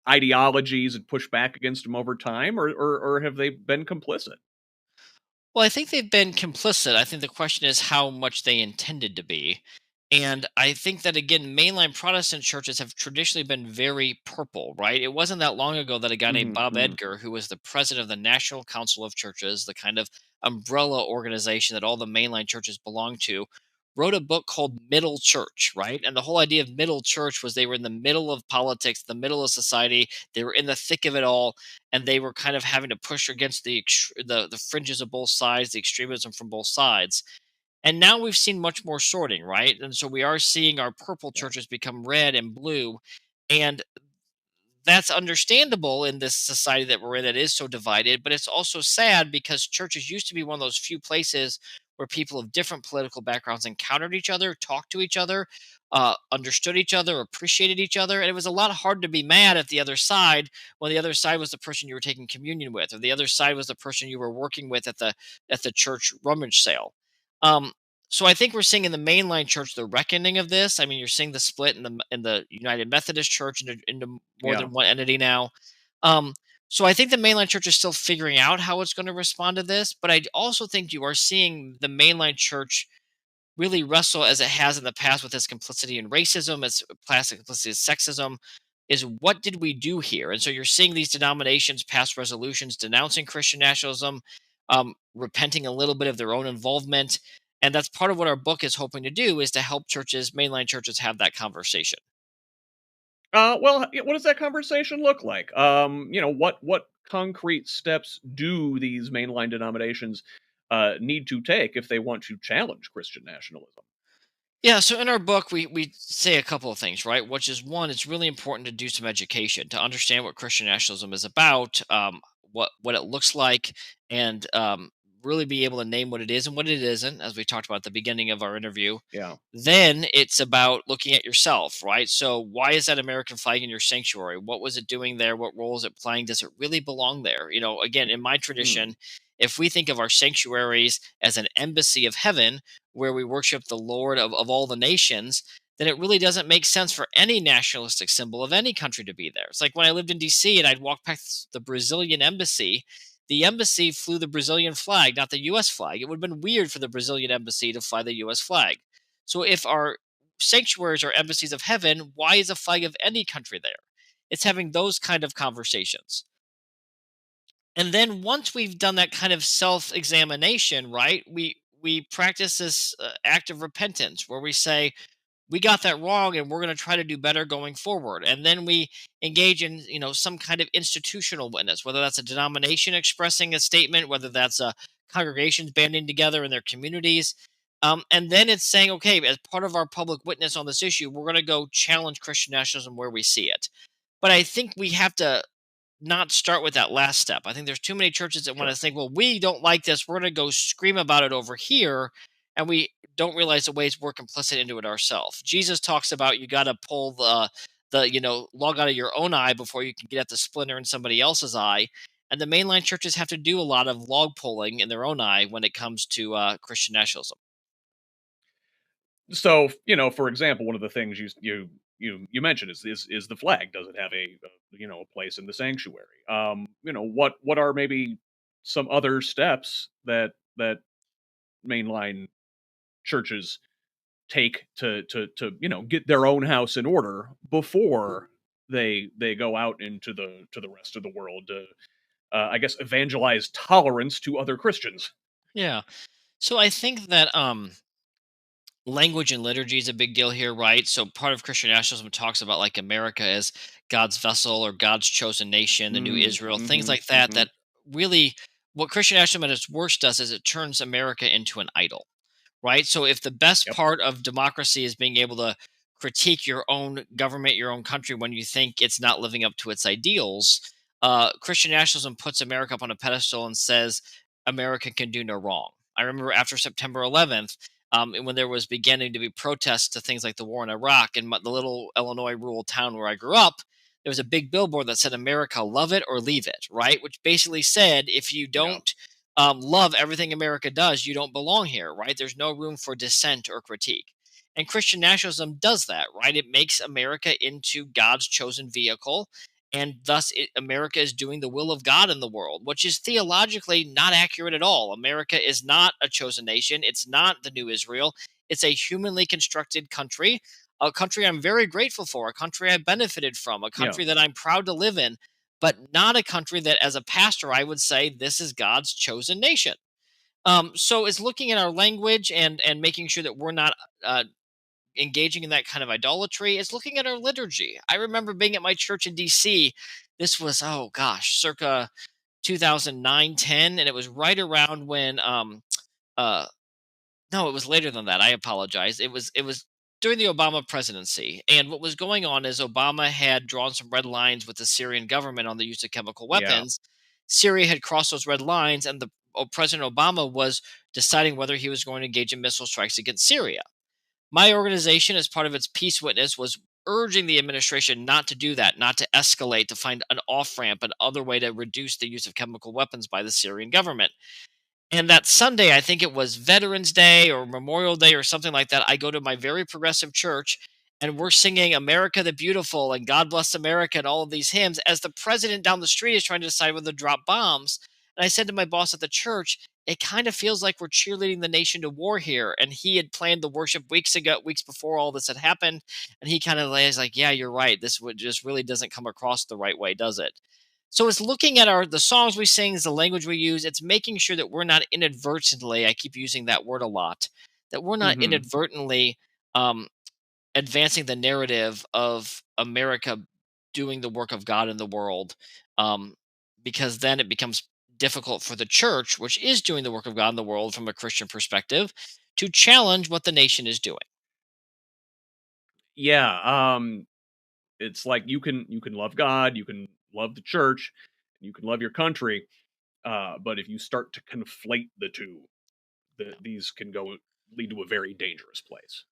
Speaker 1: ideologies and push back against them over time, or have they been complicit?
Speaker 2: Well, I think they've been complicit. I think the question is how much they intended to be. And I think that, again, mainline Protestant churches have traditionally been very purple, right? It wasn't that long ago that a guy named
Speaker 1: Mhm,
Speaker 2: Bob
Speaker 1: mhm.
Speaker 2: Edgar, who was the president of the National Council of Churches, the kind of umbrella organization that all the mainline churches belong to, wrote a book called Middle Church, right? And the whole idea of middle church was they were in the middle of politics, the middle of society, they were in the thick of it all, and they were kind of having to push against the fringes of both sides, the extremism from both sides. And now we've seen much more sorting, right? And so we are seeing our purple
Speaker 1: Yeah.
Speaker 2: churches become red and blue. And that's understandable in this society that we're in that is so divided, but it's also sad because churches used to be one of those few places where people of different political backgrounds encountered each other, talked to each other, understood each other, appreciated each other. And it was a lot hard to be mad at the other side when the other side was the person you were taking communion with, or the other side was the person you were working with at the church rummage sale. Um, so I think we're seeing in the mainline church the reckoning of this. I mean, you're seeing the split in the United Methodist Church into more
Speaker 1: Yeah.
Speaker 2: than one entity now. Um, so I think the mainline church is still figuring out how it's going to respond to this, but I also think you are seeing the mainline church really wrestle as it has in the past with its complicity in racism, its plastic complicity in sexism, is what did we do here? And so you're seeing these denominations pass resolutions denouncing Christian nationalism, repenting a little bit of their own involvement. And that's part of what our book is hoping to do, is to help churches, mainline churches, have that conversation.
Speaker 1: What does that conversation look like? What concrete steps do these mainline denominations need to take if they want to challenge Christian nationalism?
Speaker 2: Yeah, so in our book, we say a couple of things, right? Which is, one, it's really important to do some education to understand what Christian nationalism is about, what it looks like, and really be able to name what it is and what it isn't, as we talked about at the beginning of our interview.
Speaker 1: Yeah.
Speaker 2: Then it's about looking at yourself, right? So why is that American flag in your sanctuary? What was it doing there? What role is it playing? Does it really belong there? Again, in my
Speaker 1: Hmm.
Speaker 2: tradition, if we think of our sanctuaries as an embassy of heaven where we worship the Lord of all the nations, then it really doesn't make sense for any nationalistic symbol of any country to be there. It's like when I lived in DC and I'd walk past the Brazilian embassy. The embassy flew the Brazilian flag, not the US flag. It would have been weird for the Brazilian embassy to fly the US flag. So if our sanctuaries are embassies of heaven, why is a flag of any country there? It's having those kind of conversations. And then once we've done that kind of self-examination, right? We practice this act of repentance where we say, we got that wrong and we're going to try to do better going forward. And then we engage in some kind of institutional witness, whether that's a denomination expressing a statement, whether that's a congregations banding together in their communities. And then it's saying, okay, as part of our public witness on this issue, we're going to go challenge Christian nationalism where we see it. But I think we have to not start with that last step. I think there's too many churches that want to
Speaker 1: Sure.
Speaker 2: think, well, we don't like this. We're going to go scream about it over here. And we don't realize the ways we're complicit into it ourselves. Jesus talks about, you got to pull the log out of your own eye before you can get at the splinter in somebody else's eye. And the mainline churches have to do a lot of log pulling in their own eye when it comes to Christian nationalism.
Speaker 1: So, for example, one of the things you mentioned is the flag. Does it have a place in the sanctuary? What are maybe some other steps that mainline churches take to get their own house in order before they go out into the rest of the world to I guess evangelize tolerance to other Christians.
Speaker 2: Yeah. So I think that language and liturgy is a big deal here, right? So part of Christian nationalism talks about like America as God's vessel or God's chosen nation, the new
Speaker 1: Mm,
Speaker 2: Israel, things
Speaker 1: mhm,
Speaker 2: like that.
Speaker 1: mhm.
Speaker 2: That really, what Christian nationalism at its worst does is it turns America into an idol, right? So if the best
Speaker 1: Yep.
Speaker 2: part of democracy is being able to critique your own government, your own country when you think it's not living up to its ideals, Christian nationalism puts America up on a pedestal and says America can do no wrong. I remember after September 11th, and when there was beginning to be protests to things like the war in Iraq, in the little Illinois rural town where I grew up, there was a big billboard that said "America, love it or leave it," right? Which basically said, if you
Speaker 1: Yeah.
Speaker 2: don't love everything America does, you don't belong here, right? There's no room for dissent or critique. And Christian nationalism does that, right? It makes America into God's chosen vehicle. And thus, America is doing the will of God in the world, which is theologically not accurate at all. America is not a chosen nation. It's not the new Israel. It's a humanly constructed country, a country I'm very grateful for, a country I benefited from, a
Speaker 1: Yeah.
Speaker 2: country that I'm proud to live in, but not a country that, as a pastor, I would say this is God's chosen nation. So it's looking at our language and making sure that we're not uh, engaging in that kind of idolatry. It's looking at our liturgy. I remember being at my church in DC. This was, oh gosh, circa 2009, 10, and it was right around when uh no, it was later than that. I apologize. It was during the Obama presidency. And what was going on is Obama had drawn some red lines with the Syrian government on the use of chemical
Speaker 1: Yeah.
Speaker 2: weapons. Syria had crossed those red lines, and President Obama was deciding whether he was going to engage in missile strikes against Syria. My organization, as part of its peace witness, was urging the administration not to do that, not to escalate, to find an off ramp, an other way to reduce the use of chemical weapons by the Syrian government. And that Sunday, I think it was Veterans Day or Memorial Day or something like that, I go to my very progressive church and we're singing America the Beautiful and God Bless America and all of these hymns as the president down the street is trying to decide whether to drop bombs. And I said to my boss at the church, it kind of feels like we're cheerleading the nation to war here. And he had planned the worship weeks ago, weeks before all this had happened. And he kind of was like, yeah, you're right. This would just really doesn't come across the right way, does it? So it's looking at the songs we sing, the language we use. It's making sure that we're not inadvertently, I keep using that word a lot, that we're not
Speaker 1: Hmm.
Speaker 2: inadvertently um, advancing the narrative of America doing the work of God in the world, um, because then it becomes difficult for the church, which is doing the work of God in the world from a Christian perspective, to challenge what the nation is doing.
Speaker 1: Yeah. It's like you can love God, you can love the church, you can love your country, but if you start to conflate the two, these can go lead to a very dangerous place.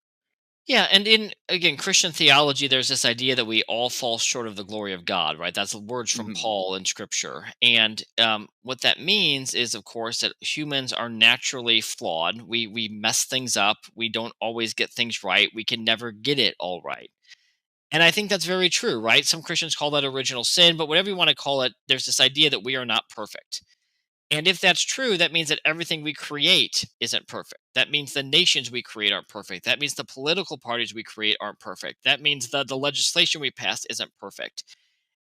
Speaker 2: Yeah, and in again Christian theology, there's this idea that we all fall short of the glory of God, right? That's the words from
Speaker 1: Hmm.
Speaker 2: Paul in Scripture, and what that means is, of course, that humans are naturally flawed. We mess things up. We don't always get things right. We can never get it all right. And I think that's very true, right? Some Christians call that original sin, but whatever you want to call it, there's this idea that we are not perfect. And if that's true, that means that everything we create isn't perfect. That means the nations we create aren't perfect. That means the political parties we create aren't perfect. That means the legislation we pass isn't perfect.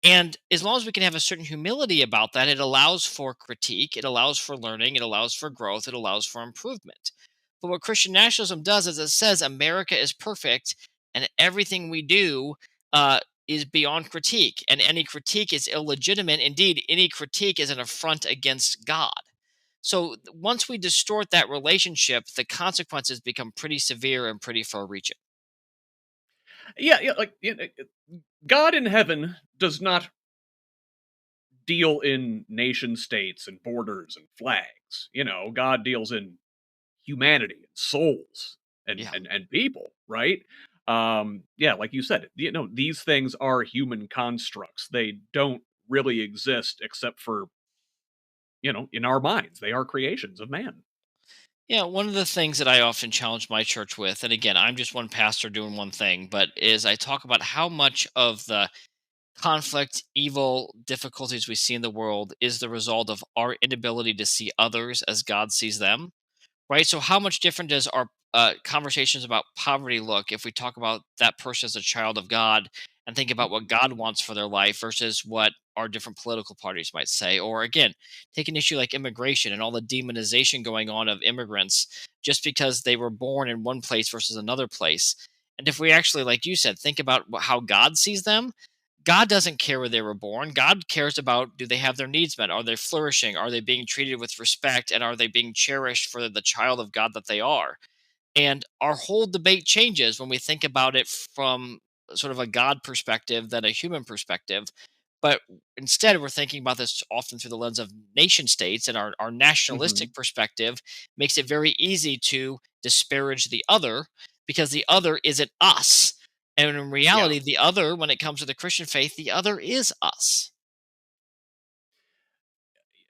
Speaker 2: And as long as we can have a certain humility about that, it allows for critique, it allows for learning, it allows for growth, it allows for improvement. But what Christian nationalism does is it says America is perfect and everything we do is beyond critique, and any critique is illegitimate. Indeed, any critique is an affront against God. So once we distort that relationship, the consequences become pretty severe and pretty far reaching.
Speaker 1: Yeah, yeah, like God in heaven does not deal in nation states and borders and flags. God deals in humanity and souls
Speaker 2: Yeah.
Speaker 1: and people, right? Yeah, like you said, these things are human constructs. They don't really exist except for, in our minds. They are creations of man.
Speaker 2: Yeah, one of the things that I often challenge my church with, and again, I'm just one pastor doing one thing, but is I talk about how much of the conflict, evil, difficulties we see in the world is the result of our inability to see others as God sees them, right? So, how much different does our conversations about poverty look if we talk about that person as a child of God and think about what God wants for their life versus what our different political parties might say? Or again, take an issue like immigration and all the demonization going on of immigrants just because they were born in one place versus another place. And if we actually, like you said, think about how God sees them, God doesn't care where they were born. God cares about, do they have their needs met? Are they flourishing? Are they being treated with respect? And are they being cherished for the child of God that they are? And our whole debate changes when we think about it from sort of a God perspective than a human perspective. But instead, we're thinking about this often through the lens of nation states, and our
Speaker 1: Hmm.
Speaker 2: nationalistic perspective makes it very easy to disparage the other because the other isn't us. And in
Speaker 1: Yeah.
Speaker 2: reality, the other, when it comes to the Christian faith, the other is us.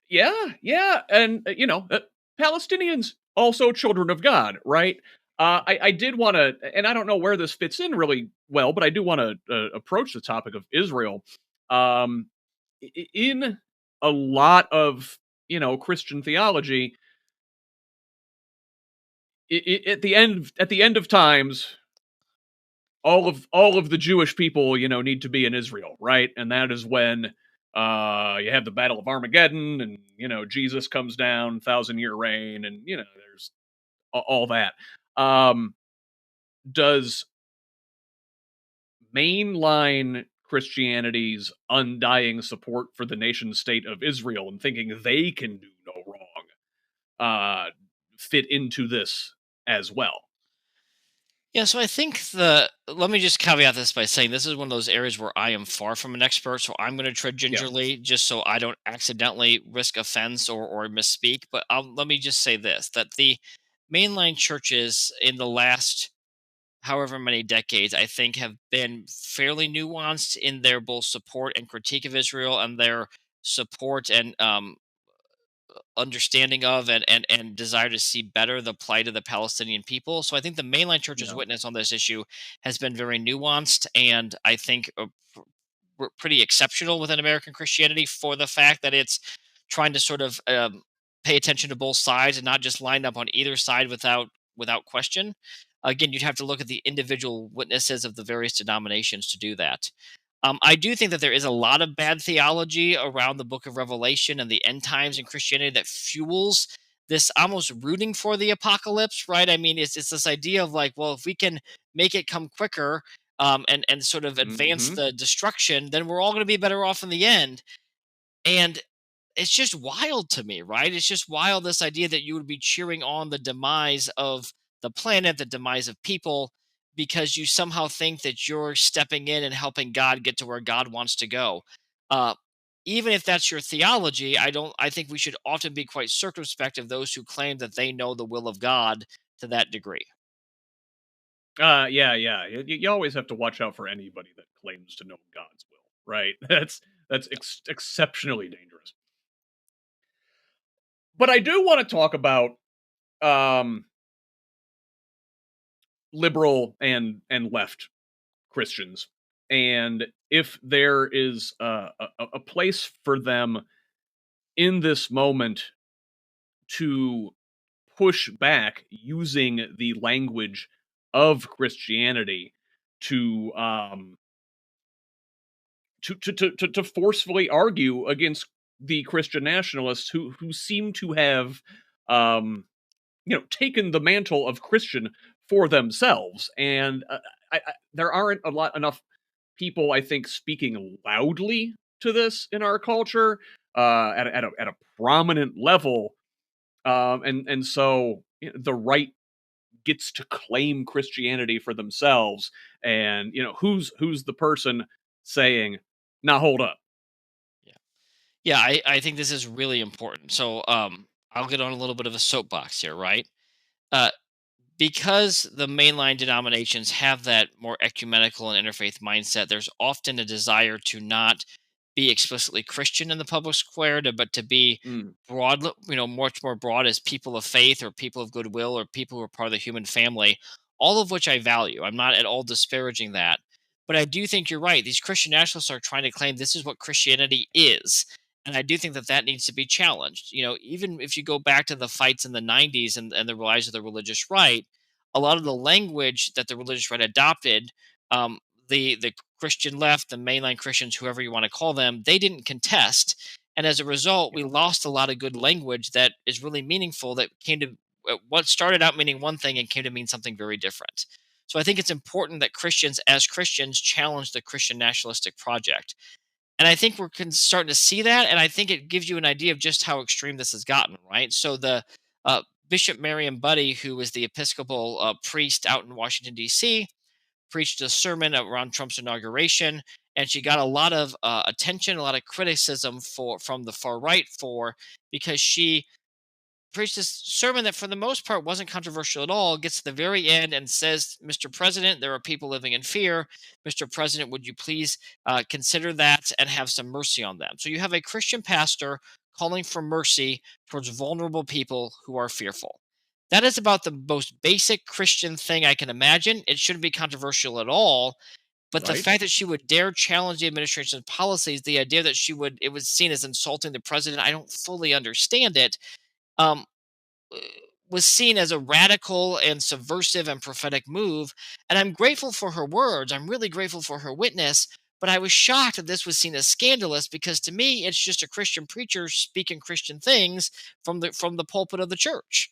Speaker 1: Yeah, yeah, and Palestinians also children of God, right? I did want to, and I don't know where this fits in really well, but I do want to approach the topic of Israel. In a lot of Christian theology, at the end of times, all of the Jewish people need to be in Israel, right? And that is when you have the Battle of Armageddon, and Jesus comes down, 1,000-year reign, and there's all that. Um, does mainline Christianity's undying support for the nation state of Israel and thinking they can do no wrong fit into this as well?
Speaker 2: Yeah, so I think let me just caveat this by saying this is one of those areas where I am far from an expert, so I'm going to tread
Speaker 1: Yeah.
Speaker 2: gingerly just so I don't accidentally risk offense or misspeak. But let me just say this: that the mainline churches in the last however many decades, I think, have been fairly nuanced in their both support and critique of Israel and their support and understanding of and desire to see better the plight of the Palestinian people. So I think the mainline church's
Speaker 1: Yeah.
Speaker 2: witness on this issue has been very nuanced, and I think pretty exceptional within American Christianity for the fact that it's trying to sort of pay attention to both sides and not just line up on either side without question. Again, you'd have to look at the individual witnesses of the various denominations to do that. I do think that there is a lot of bad theology around the book of Revelation and the end times in Christianity that fuels this almost rooting for the apocalypse, right? I mean, it's this idea of like, well, if we can make it come quicker, and sort of advance
Speaker 1: Hmm.
Speaker 2: the destruction, then we're all going to be better off in the end. And it's just wild to me, right? It's just wild, this idea that you would be cheering on the demise of the planet, the demise of people, because you somehow think that you're stepping in and helping God get to where God wants to go. Uh, Even if that's your theology, I think we should often be quite circumspect of those who claim that they know the will of God to that degree.
Speaker 1: Yeah, yeah. You always have to watch out for anybody that claims to know God's will, right? That's exceptionally dangerous. But I do want to talk about um, liberal and left Christians, and if there is a place for them in this moment to push back using the language of Christianity to to forcefully argue against the Christian nationalists who seem to have um, taken the mantle of Christian for themselves, and there aren't a lot enough people, I think, speaking loudly to this in our culture at a prominent level, and so the right gets to claim Christianity for themselves, and who's the person saying, "Now hold up."
Speaker 2: Yeah. Yeah, I think this is really important. So I'll get on a little bit of a soapbox here, right? Uh, because the mainline denominations have that more ecumenical and interfaith mindset, there's often a desire to not be explicitly Christian in the public square, but to be
Speaker 1: Mm,
Speaker 2: broad, much more broad as people of faith or people of goodwill or people who are part of the human family, all of which I value. I'm not at all disparaging that. But I do think you're right. These Christian nationalists are trying to claim this is what Christianity is. And I do think that that needs to be challenged. Even if you go back to the fights in the 90s and the rise of the religious right, a lot of the language that the religious right adopted, um, the Christian left, the mainline Christians, whoever you want to call them, they didn't contest, and as a result, we
Speaker 1: yeah,
Speaker 2: lost a lot of good language that is really meaningful. That came to what started out meaning one thing and came to mean something very different. So I think it's important that Christians, as Christians, challenge the Christian nationalistic project. And I think we're starting to see that, and I think it gives you an idea of just how extreme this has gotten, right? So the Bishop Marion Buddy, who was the Episcopal priest out in Washington D.C., preached a sermon around Trump's inauguration, and she got a lot of attention, a lot of criticism from the far right because she preached this sermon that for the most part wasn't controversial at all, gets to the very end and says, Mr. President, there are people living in fear. Mr. President, would you please consider that and have some mercy on them? So you have a Christian pastor calling for mercy towards vulnerable people who are fearful. That is about the most basic Christian thing I can imagine. It shouldn't be controversial at all. But the
Speaker 1: right.
Speaker 2: fact that she would dare challenge the administration's policies, the idea that it was seen as insulting the president, I don't fully understand it. Um, uh, was seen as a radical and subversive and prophetic move. And I'm grateful for her words. I'm really grateful for her witness. But I was shocked that this was seen as scandalous because to me, it's just a Christian preacher speaking Christian things from the pulpit of the church.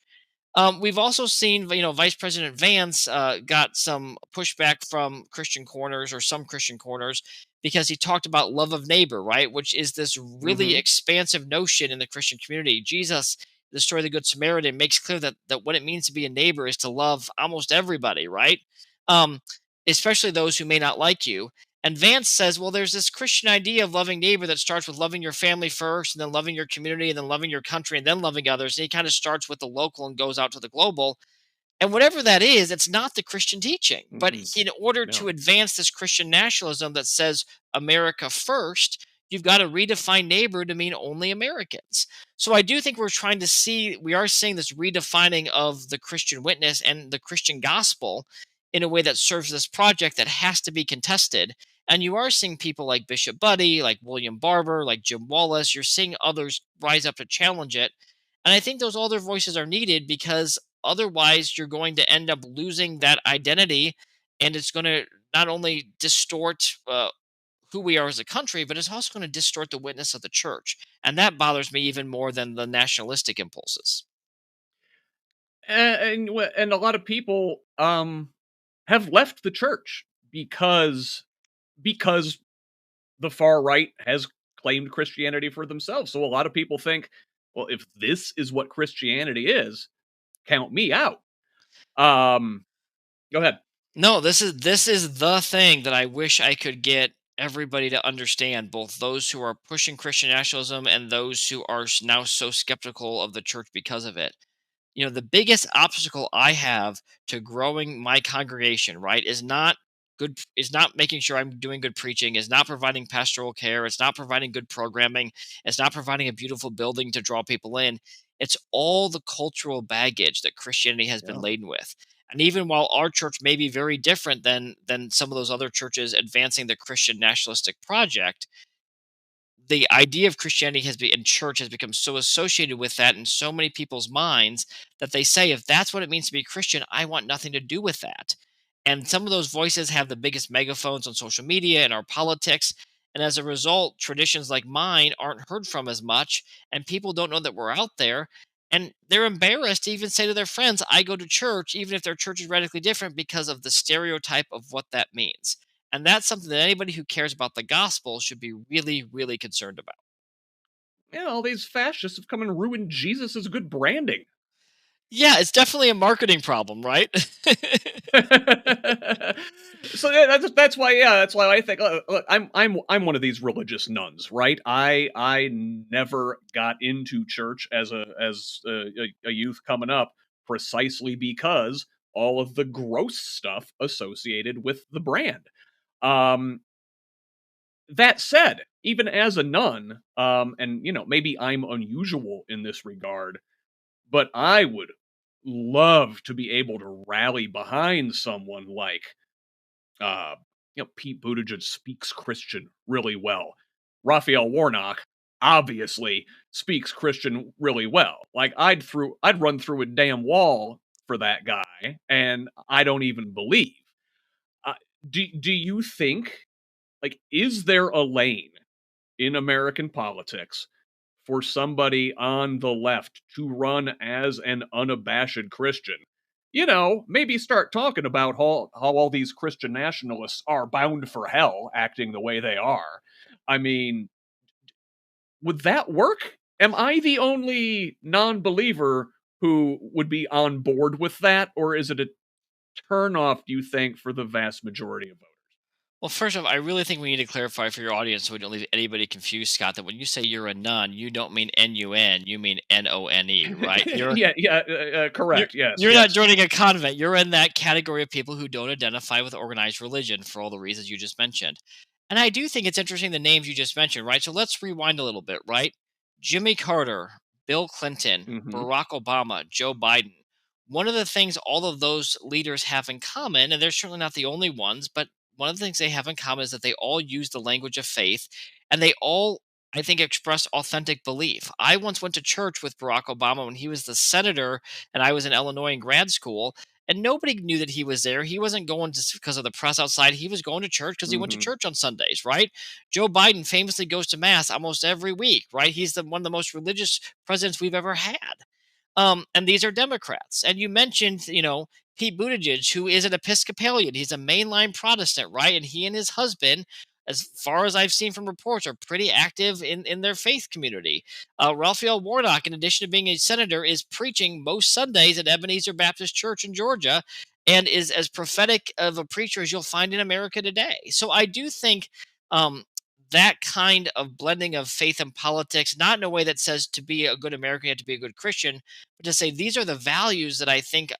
Speaker 2: We've also seen, Vice President Vance got some pushback from Christian corners or some Christian corners because he talked about love of neighbor, right? Which is this really
Speaker 1: Hmm.
Speaker 2: expansive notion in the Christian community. Jesus, the story of the Good Samaritan, makes clear that what it means to be a neighbor is to love almost everybody, right? Um, Especially those who may not like you. And Vance says, well, there's this Christian idea of loving neighbor that starts with loving your family first, and then loving your community, and then loving your country, and then loving others. And he kind of starts with the local and goes out to the global. And whatever that is, it's not the Christian teaching. But
Speaker 1: Mm-mm.
Speaker 2: in order to
Speaker 1: No.
Speaker 2: advance this Christian nationalism that says America first, you've got to redefine neighbor to mean only Americans. So I do think we are seeing this redefining of the Christian witness and the Christian gospel in a way that serves this project that has to be contested. And you are seeing people like Bishop Buddy, like William Barber, like Jim Wallace. You're seeing others rise up to challenge it. And I think those other voices are needed because otherwise you're going to end up losing that identity. And it's going to not only distort who we are as a country, but it's also going to distort the witness of the church. And that bothers me even more than the nationalistic impulses.
Speaker 1: And a lot of people have left the church because the far right has claimed Christianity for themselves. So a lot of people think, well, if this is what Christianity is, count me out. Um, Go ahead.
Speaker 2: No, this is the thing that I wish I could get everybody to understand, both those who are pushing Christian nationalism and those who are now so skeptical of the church because of it. The biggest obstacle I have to growing my congregation, right, is not making sure I'm doing good preaching, is not providing pastoral care, it's not providing good programming, it's not providing a beautiful building to draw people in. It's all the cultural baggage that Christianity has been
Speaker 1: Yeah.
Speaker 2: laden with. And even while our church may be very different than some of those other churches advancing the Christian nationalistic project, the idea of Christianity and church has become so associated with that in so many people's minds that they say, if that's what it means to be Christian, I want nothing to do with that. And some of those voices have the biggest megaphones on social media and our politics. And as a result, traditions like mine aren't heard from as much, and people don't know that we're out there. And they're embarrassed to even say to their friends, I go to church, even if their church is radically different, because of the stereotype of what that means. And that's something that anybody who cares about the gospel should be really, really concerned about.
Speaker 1: Yeah, all these fascists have come and ruined Jesus as good branding.
Speaker 2: Yeah, it's definitely a marketing problem, right?
Speaker 1: So yeah, that's why, yeah, that's why I think, look, I'm one of these religious nuns, right? I never got into church as a youth coming up, precisely because all of the gross stuff associated with the brand. Um, that said, even as a nun, and maybe I'm unusual in this regard, but I would love to be able to rally behind someone like, uh, Pete Buttigieg speaks Christian really well. Raphael Warnock obviously speaks Christian really well. Like I'd run through a damn wall for that guy, and I don't even believe. Uh, do you think, like, is there a lane in American politics for somebody on the left to run as an unabashed Christian? Maybe start talking about how all these Christian nationalists are bound for hell acting the way they are. I mean, would that work? Am I the only non believer who would be on board with that? Or is it a turnoff, do you think, for the vast majority of voters?
Speaker 2: Well, first off, I really think we need to clarify for your audience so we don't leave anybody confused, Scott, that when you say you're a nun, you don't mean NUN, you mean NONE, right?
Speaker 1: Yeah, yeah,
Speaker 2: You're
Speaker 1: correct. Yes,
Speaker 2: you're not
Speaker 1: yes.
Speaker 2: joining a convent. You're in that category of people who don't identify with organized religion for all the reasons you just mentioned. And I do think it's interesting the names you just mentioned, right? So let's rewind a little bit, right? Jimmy Carter, Bill Clinton,
Speaker 1: Hmm.
Speaker 2: Barack Obama, Joe Biden. One of the things all of those leaders have in common, and they're certainly not the only ones, but one of the things they have in common is that they all use the language of faith and they all, I think, express authentic belief. I once went to church with Barack Obama when he was the senator and I was in Illinois in grad school, and nobody knew that he was there. He wasn't going just because of the press outside. He was going to church because he went to
Speaker 1: Hmm.
Speaker 2: church on Sundays, right? Joe Biden famously goes to mass almost every week, right? He's one of the most religious presidents we've ever had. And these are Democrats. And you mentioned, Pete Buttigieg, who is an Episcopalian. He's a mainline Protestant, right? And he and his husband, as far as I've seen from reports, are pretty active in their faith community. Raphael Warnock, in addition to being a senator, is preaching most Sundays at Ebenezer Baptist Church in Georgia and is as prophetic of a preacher as you'll find in America today. So I do think um, that kind of blending of faith and politics, not in a way that says to be a good American, you have to be a good Christian, but to say these are the values that I think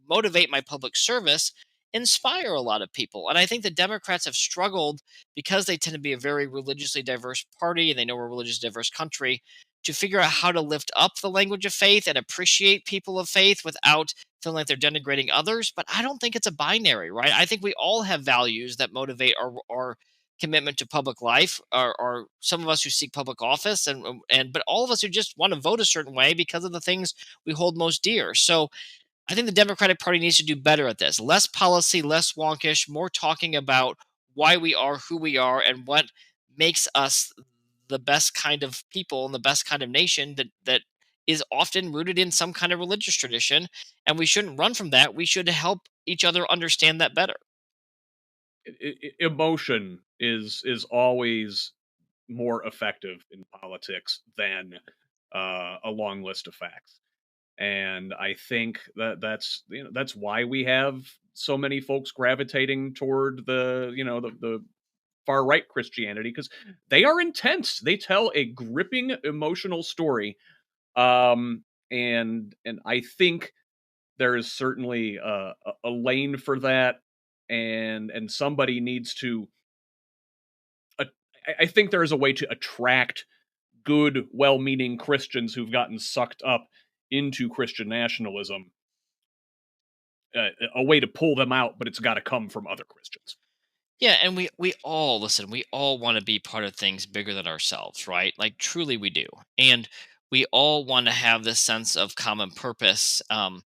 Speaker 2: motivate my public service, inspire a lot of people. And I think the Democrats have struggled because they tend to be a very religiously diverse party and they know we're a religiously diverse country to figure out how to lift up the language of faith and appreciate people of faith without feeling like they're denigrating others. But I don't think it's a binary, right? I think we all have values that motivate our commitment to public life, or some of us who seek public office, and but all of us who just want to vote a certain way because of the things we hold most dear. So I think the Democratic Party needs to do better at this. Less policy, less wonkish, more talking about why we are who we are and what makes us the best kind of people and the best kind of nation that is often rooted in some kind of religious tradition. And we shouldn't run from that. We should help each other understand that better.
Speaker 1: Emotion is always more effective in politics than a long list of facts. And I think that that's why we have so many folks gravitating toward the far right Christianity, because they are intense. They tell a gripping emotional story, and I think there is certainly a lane for that, and somebody needs to. Uh, I think there is a way to attract good, well-meaning Christians who've gotten sucked up into Christian nationalism, a way to pull them out, but it's got to come from other Christians.
Speaker 2: Yeah, and we all listen, we all want to be part of things bigger than ourselves, right? Like truly we do. And we all want to have this sense of common purpose, and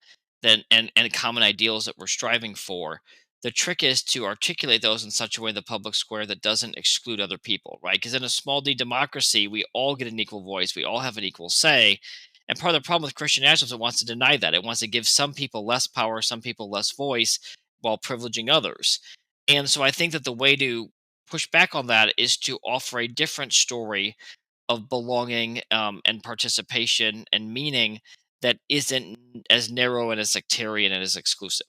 Speaker 2: common ideals that we're striving for. The trick is to articulate those in such a way in the public square that doesn't exclude other people, right? Because in a small d democracy, we all get an equal voice, we all have an equal say. And part of the problem with Christian nationalism, it wants to deny that. It wants to give some people less power, some people less voice, while privileging others. And so I think that the way to push back on that is to offer a different story of belonging, and participation and meaning that isn't as narrow and as sectarian and as exclusive.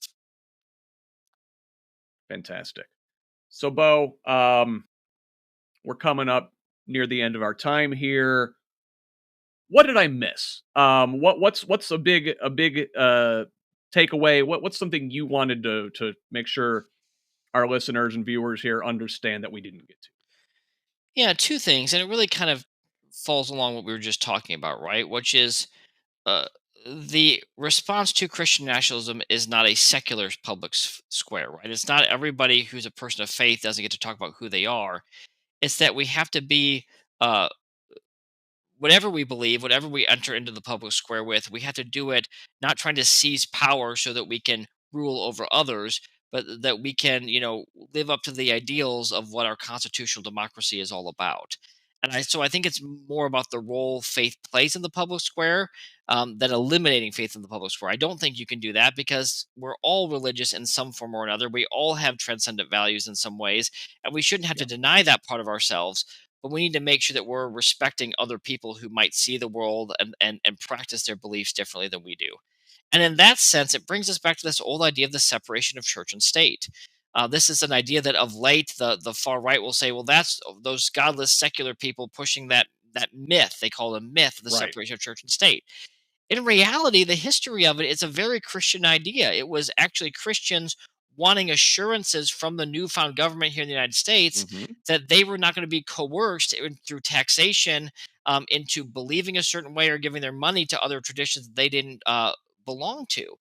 Speaker 1: Fantastic. So, Beau, we're coming up near the end of our time here. What did I miss? What's a big takeaway? What's something you wanted to make sure our listeners and viewers here understand that we didn't get to?
Speaker 2: Yeah, two things. And it really kind of falls along what we were just talking about, right? Which is uh, the response to Christian nationalism is not a secular public square, right? It's not everybody who's a person of faith doesn't get to talk about who they are. It's that we have to be. Whatever we believe, whatever we enter into the public square with, we have to do it not trying to seize power so that we can rule over others, but that we can, live up to the ideals of what our constitutional democracy is all about. So I think it's more about the role faith plays in the public square, than eliminating faith in the public square. I don't think you can do that because we're all religious in some form or another. We all have transcendent values in some ways, and we shouldn't have to
Speaker 1: Yeah,
Speaker 2: deny that part of ourselves, but we need to make sure that we're respecting other people who might see the world and practice their beliefs differently than we do. And in that sense, it brings us back to this old idea of the separation of church and state. This is an idea that of late the far right will say, well, that's those godless secular people pushing that myth. They call it a myth, the
Speaker 1: right.
Speaker 2: separation of church and state. In reality, the history of it is a very Christian idea. It was actually Christians wanting assurances from the newfound government here in the United States
Speaker 1: Hmm.
Speaker 2: that they were not going to be coerced through taxation, into believing a certain way or giving their money to other traditions that they didn't belong to.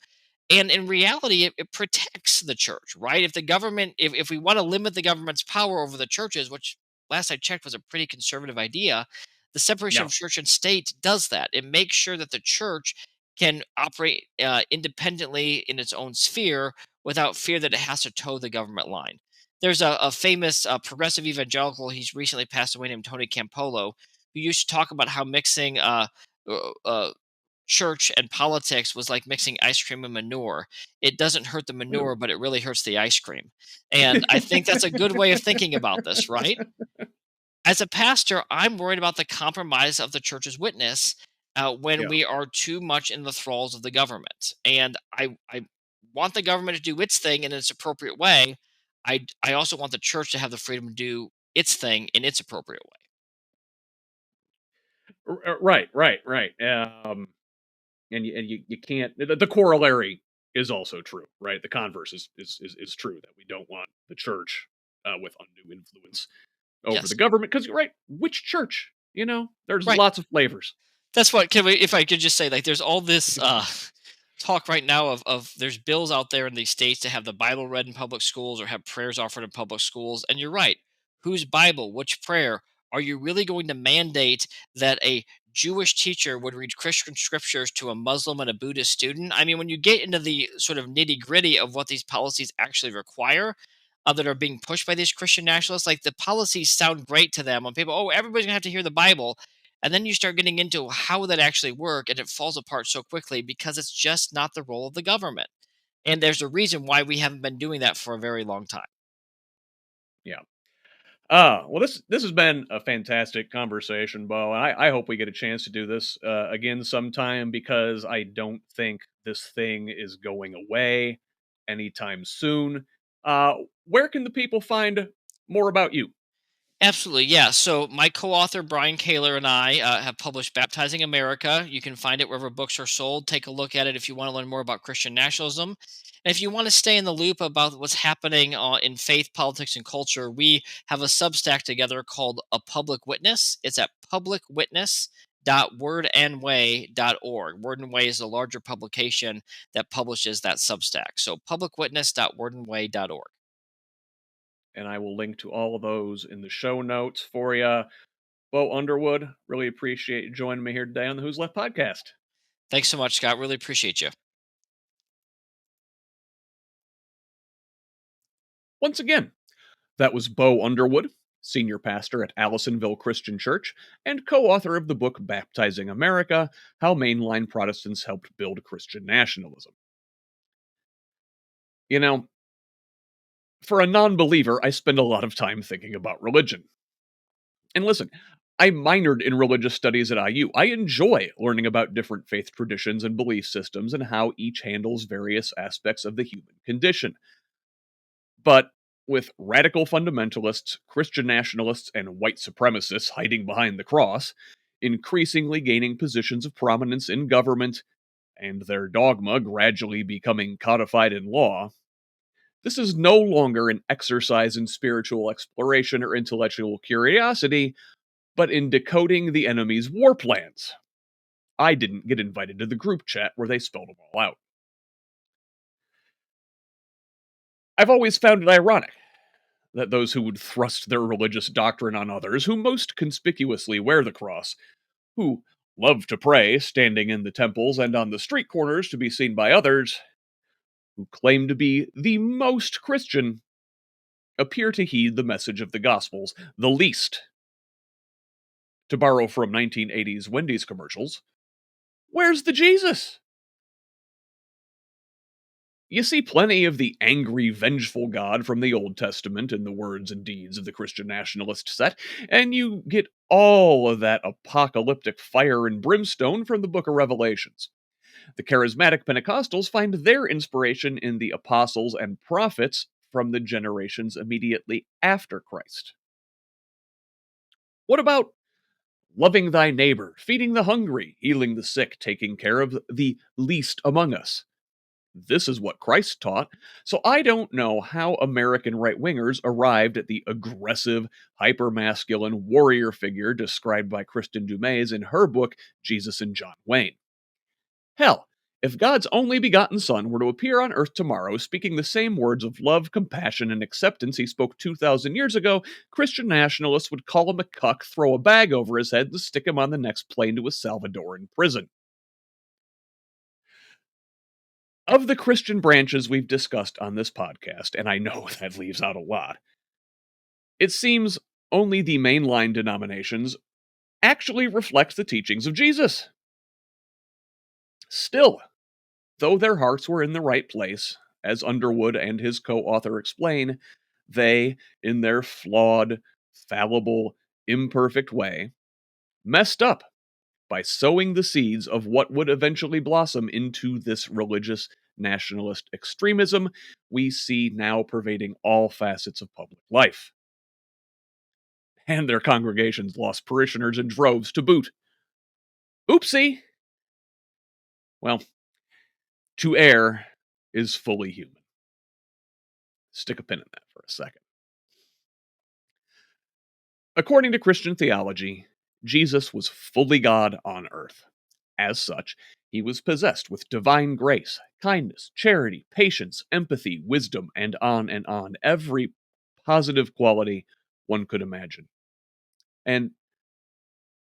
Speaker 2: And in reality, it protects the church, right? If the government, if we want to limit the government's power over the churches, which last I checked was a pretty conservative idea, the separation
Speaker 1: Yeah,
Speaker 2: of church and state does that. It makes sure that the church can operate independently in its own sphere without fear that it has to toe the government line. There's a famous progressive evangelical, he's recently passed away, named Tony Campolo, who used to talk about how mixing uh, uh, church and politics was like mixing ice cream and manure. It doesn't hurt the
Speaker 1: ooh.
Speaker 2: manure, but it really hurts the ice cream. And I think that's a good way of thinking about this, right? As a pastor, I'm worried about the compromise of the church's witness, when
Speaker 1: Yeah.
Speaker 2: we are too much in the thralls of the government. And I want the government to do its thing in its appropriate way. I also want the church to have the freedom to do its thing in its appropriate way.
Speaker 1: Right. And you can't. The corollary is also true, right? The converse is true, that we don't want the church with undue influence over the
Speaker 2: Yes.
Speaker 1: government, because you're right. Which church? There's
Speaker 2: Right.
Speaker 1: lots of flavors.
Speaker 2: That's what can we if I could just say, like, there's all this talk right now of there's bills out there in these states to have the Bible read in public schools or have prayers offered in public schools. And you're right. Whose Bible? Which prayer? Are you really going to mandate that a Jewish teacher would read Christian scriptures to a Muslim and a Buddhist student? I mean, when you get into the sort of nitty gritty of what these policies actually require, that are being pushed by these Christian nationalists, like the policies sound great to them when people, oh, everybody's gonna have to hear the Bible. And then you start getting into how that actually work, and it falls apart so quickly because it's just not the role of the government. And there's a reason why we haven't been doing that for a very long time.
Speaker 1: Yeah. Well, this has been a fantastic conversation, Bo, and I hope we get a chance to do this again sometime because I don't think this thing is going away anytime soon. Uh, where can the people find more about you?
Speaker 2: Absolutely, yeah. So my co-author Brian Kaler and I have published "Baptizing America." You can find it wherever books are sold. Take a look at it if you want to learn more about Christian nationalism, and if you want to stay in the loop about what's happening in faith, politics, and culture. We have a Substack together called "A Public Witness." It's at publicwitness.wordandway.org. Word and Way is a larger publication that publishes that Substack. So publicwitness.wordandway.org.
Speaker 1: And I will link to all of those in the show notes for you. Bo Underwood, really appreciate you joining me here today on the Who's Left podcast.
Speaker 2: Thanks so much, Scott. Really appreciate you.
Speaker 1: Once again, that was Bo Underwood, senior pastor at Allisonville Christian Church and co author of the book Baptizing America: How Mainline Protestants Helped Build Christian Nationalism. You know, for a non believer, I spend a lot of time thinking about religion. And listen, I minored in religious studies at IU. I enjoy learning about different faith traditions and belief systems and how each handles various aspects of the human condition. But with radical fundamentalists, Christian nationalists, and white supremacists hiding behind the cross, increasingly gaining positions of prominence in government, and their dogma gradually becoming codified in law, this is no longer an exercise in spiritual exploration or intellectual curiosity, but in decoding the enemy's war plans. I didn't get invited to the group chat where they spelled them all out. I've always found it ironic that those who would thrust their religious doctrine on others, who most conspicuously wear the cross, who love to pray standing in the temples and on the street corners to be seen by others, who claim to be the most Christian, appear to heed the message of the Gospels the least. To borrow from 1980s Wendy's commercials, where's the Jesus? You see plenty of the angry, vengeful God from the Old Testament in the words and deeds of the Christian nationalist set, and you get all of that apocalyptic fire and brimstone from the book of Revelations. The charismatic Pentecostals find their inspiration in the apostles and prophets from the generations immediately after Christ. What about loving thy neighbor, feeding the hungry, healing the sick, taking care of the least among us? This is what Christ taught, so I don't know how American right wingers arrived at the aggressive, hypermasculine warrior figure described by Kristen Dumas in her book, Jesus and John Wayne. Hell, if God's only begotten Son were to appear on earth tomorrow, speaking the same words of love, compassion, and acceptance he spoke 2,000 years ago, Christian nationalists would call him a cuck, throw a bag over his head, and stick him on the next plane to a Salvadoran prison. Of the Christian branches we've discussed on this podcast, and I know that leaves out a lot, it seems only the mainline denominations actually reflect the teachings of Jesus. Still, though their hearts were in the right place, as Underwood and his co author explain, they, in their flawed, fallible, imperfect way, messed up by sowing the seeds of what would eventually blossom into this religious nationalist extremism we see now pervading all facets of public life. And their congregations lost parishioners in droves to boot. Oopsie! Well, to err is fully human. Stick a pin in that for a second. According to Christian theology, Jesus was fully God on earth. As such, he was possessed with divine grace, kindness, charity, patience, empathy, wisdom, and on, every positive quality one could imagine. And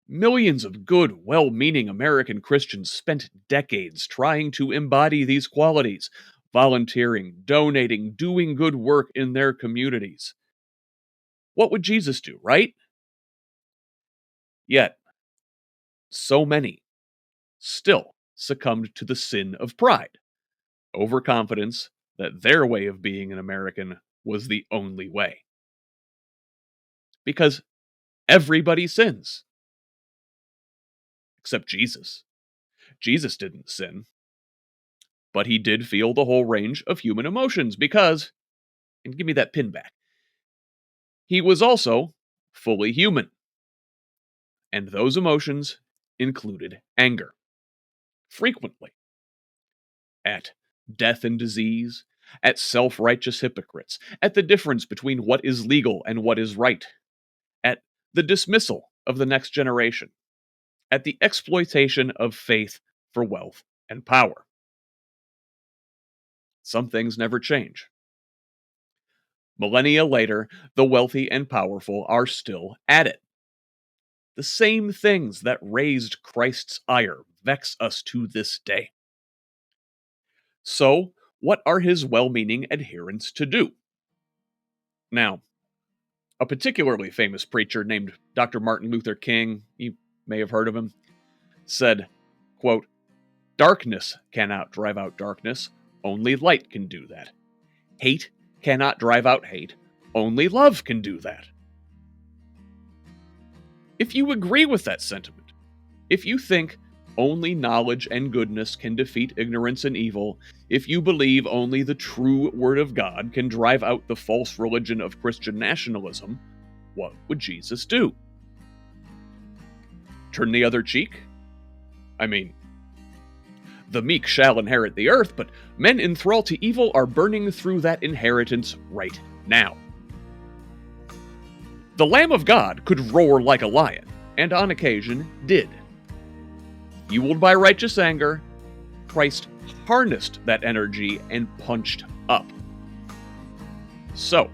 Speaker 1: millions of good, well meaning American Christians spent decades trying to embody these qualities, volunteering, donating, doing good work in their communities. What would Jesus do, right? Yet, so many still succumbed to the sin of pride, overconfidence that their way of being an American was the only way. Because everybody sins, except Jesus. Jesus didn't sin, but he did feel the whole range of human emotions because, and give me that pin back, he was also fully human. And those emotions included anger, frequently, at death and disease, at self righteous hypocrites, at the difference between what is legal and what is right, at the dismissal of the next generation, at the exploitation of faith for wealth and power. Some things never change. Millennia later, the wealthy and powerful are still at it. The same things that raised Christ's ire vex us to this day. So, what are his well meaning adherents to do? Now, a particularly famous preacher named Dr. Martin Luther King, you may have heard of him, said, quote, "Darkness cannot drive out darkness, only light can do that. Hate cannot drive out hate, only love can do that." If you agree with that sentiment, if you think only knowledge and goodness can defeat ignorance and evil, if you believe only the true Word of God can drive out the false religion of Christian nationalism, what would Jesus do? Turn the other cheek? I mean, the meek shall inherit the earth, but men enthralled to evil are burning through that inheritance right now. The Lamb of God could roar like a lion, and on occasion did. Fueled by righteous anger, Christ harnessed that energy and punched up. So,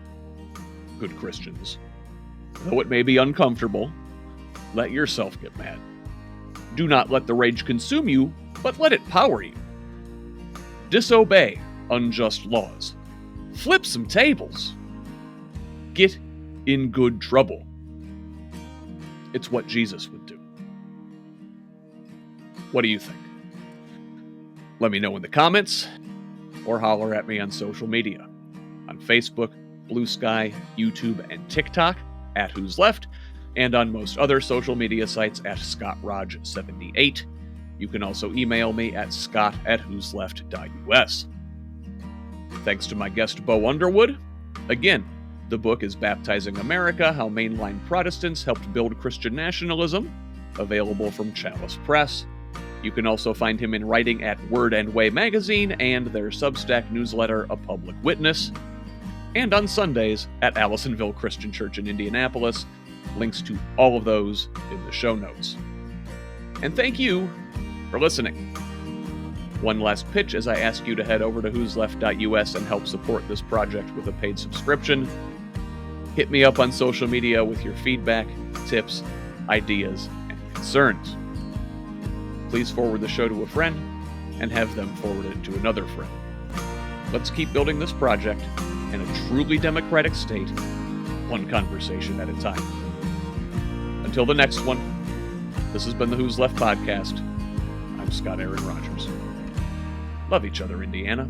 Speaker 1: good Christians, though it may be uncomfortable, let yourself get mad. Do not let the rage consume you, but let it power you. Disobey unjust laws. Flip some tables. Get in good trouble. It's what Jesus would do. What do you think? Let me know in the comments, or holler at me on social media. On Facebook, Blue Sky, YouTube, and TikTok, at Who's Left, and on most other social media sites at ScottRodge78. You can also email me at scott@whosleft.us. Thanks to my guest Beau Underwood. Again, the book is Baptizing America, How Mainline Protestants Helped Build Christian Nationalism, available from Chalice Press. You can also find him in writing at Word and Way magazine and their Substack newsletter, A Public Witness, and on Sundays at Allisonville Christian Church in Indianapolis. Links to all of those in the show notes. And thank you for listening. One last pitch as I ask you to head over to whosleft.us and help support this project with a paid subscription. Hit me up on social media with your feedback, tips, ideas, and concerns. Please forward the show to a friend and have them forward it to another friend. Let's keep building this project in a truly democratic state, one conversation at a time. Until the next one, this has been the Who's Left podcast. I'm Scott Aaron Rogers. Love each other, Indiana.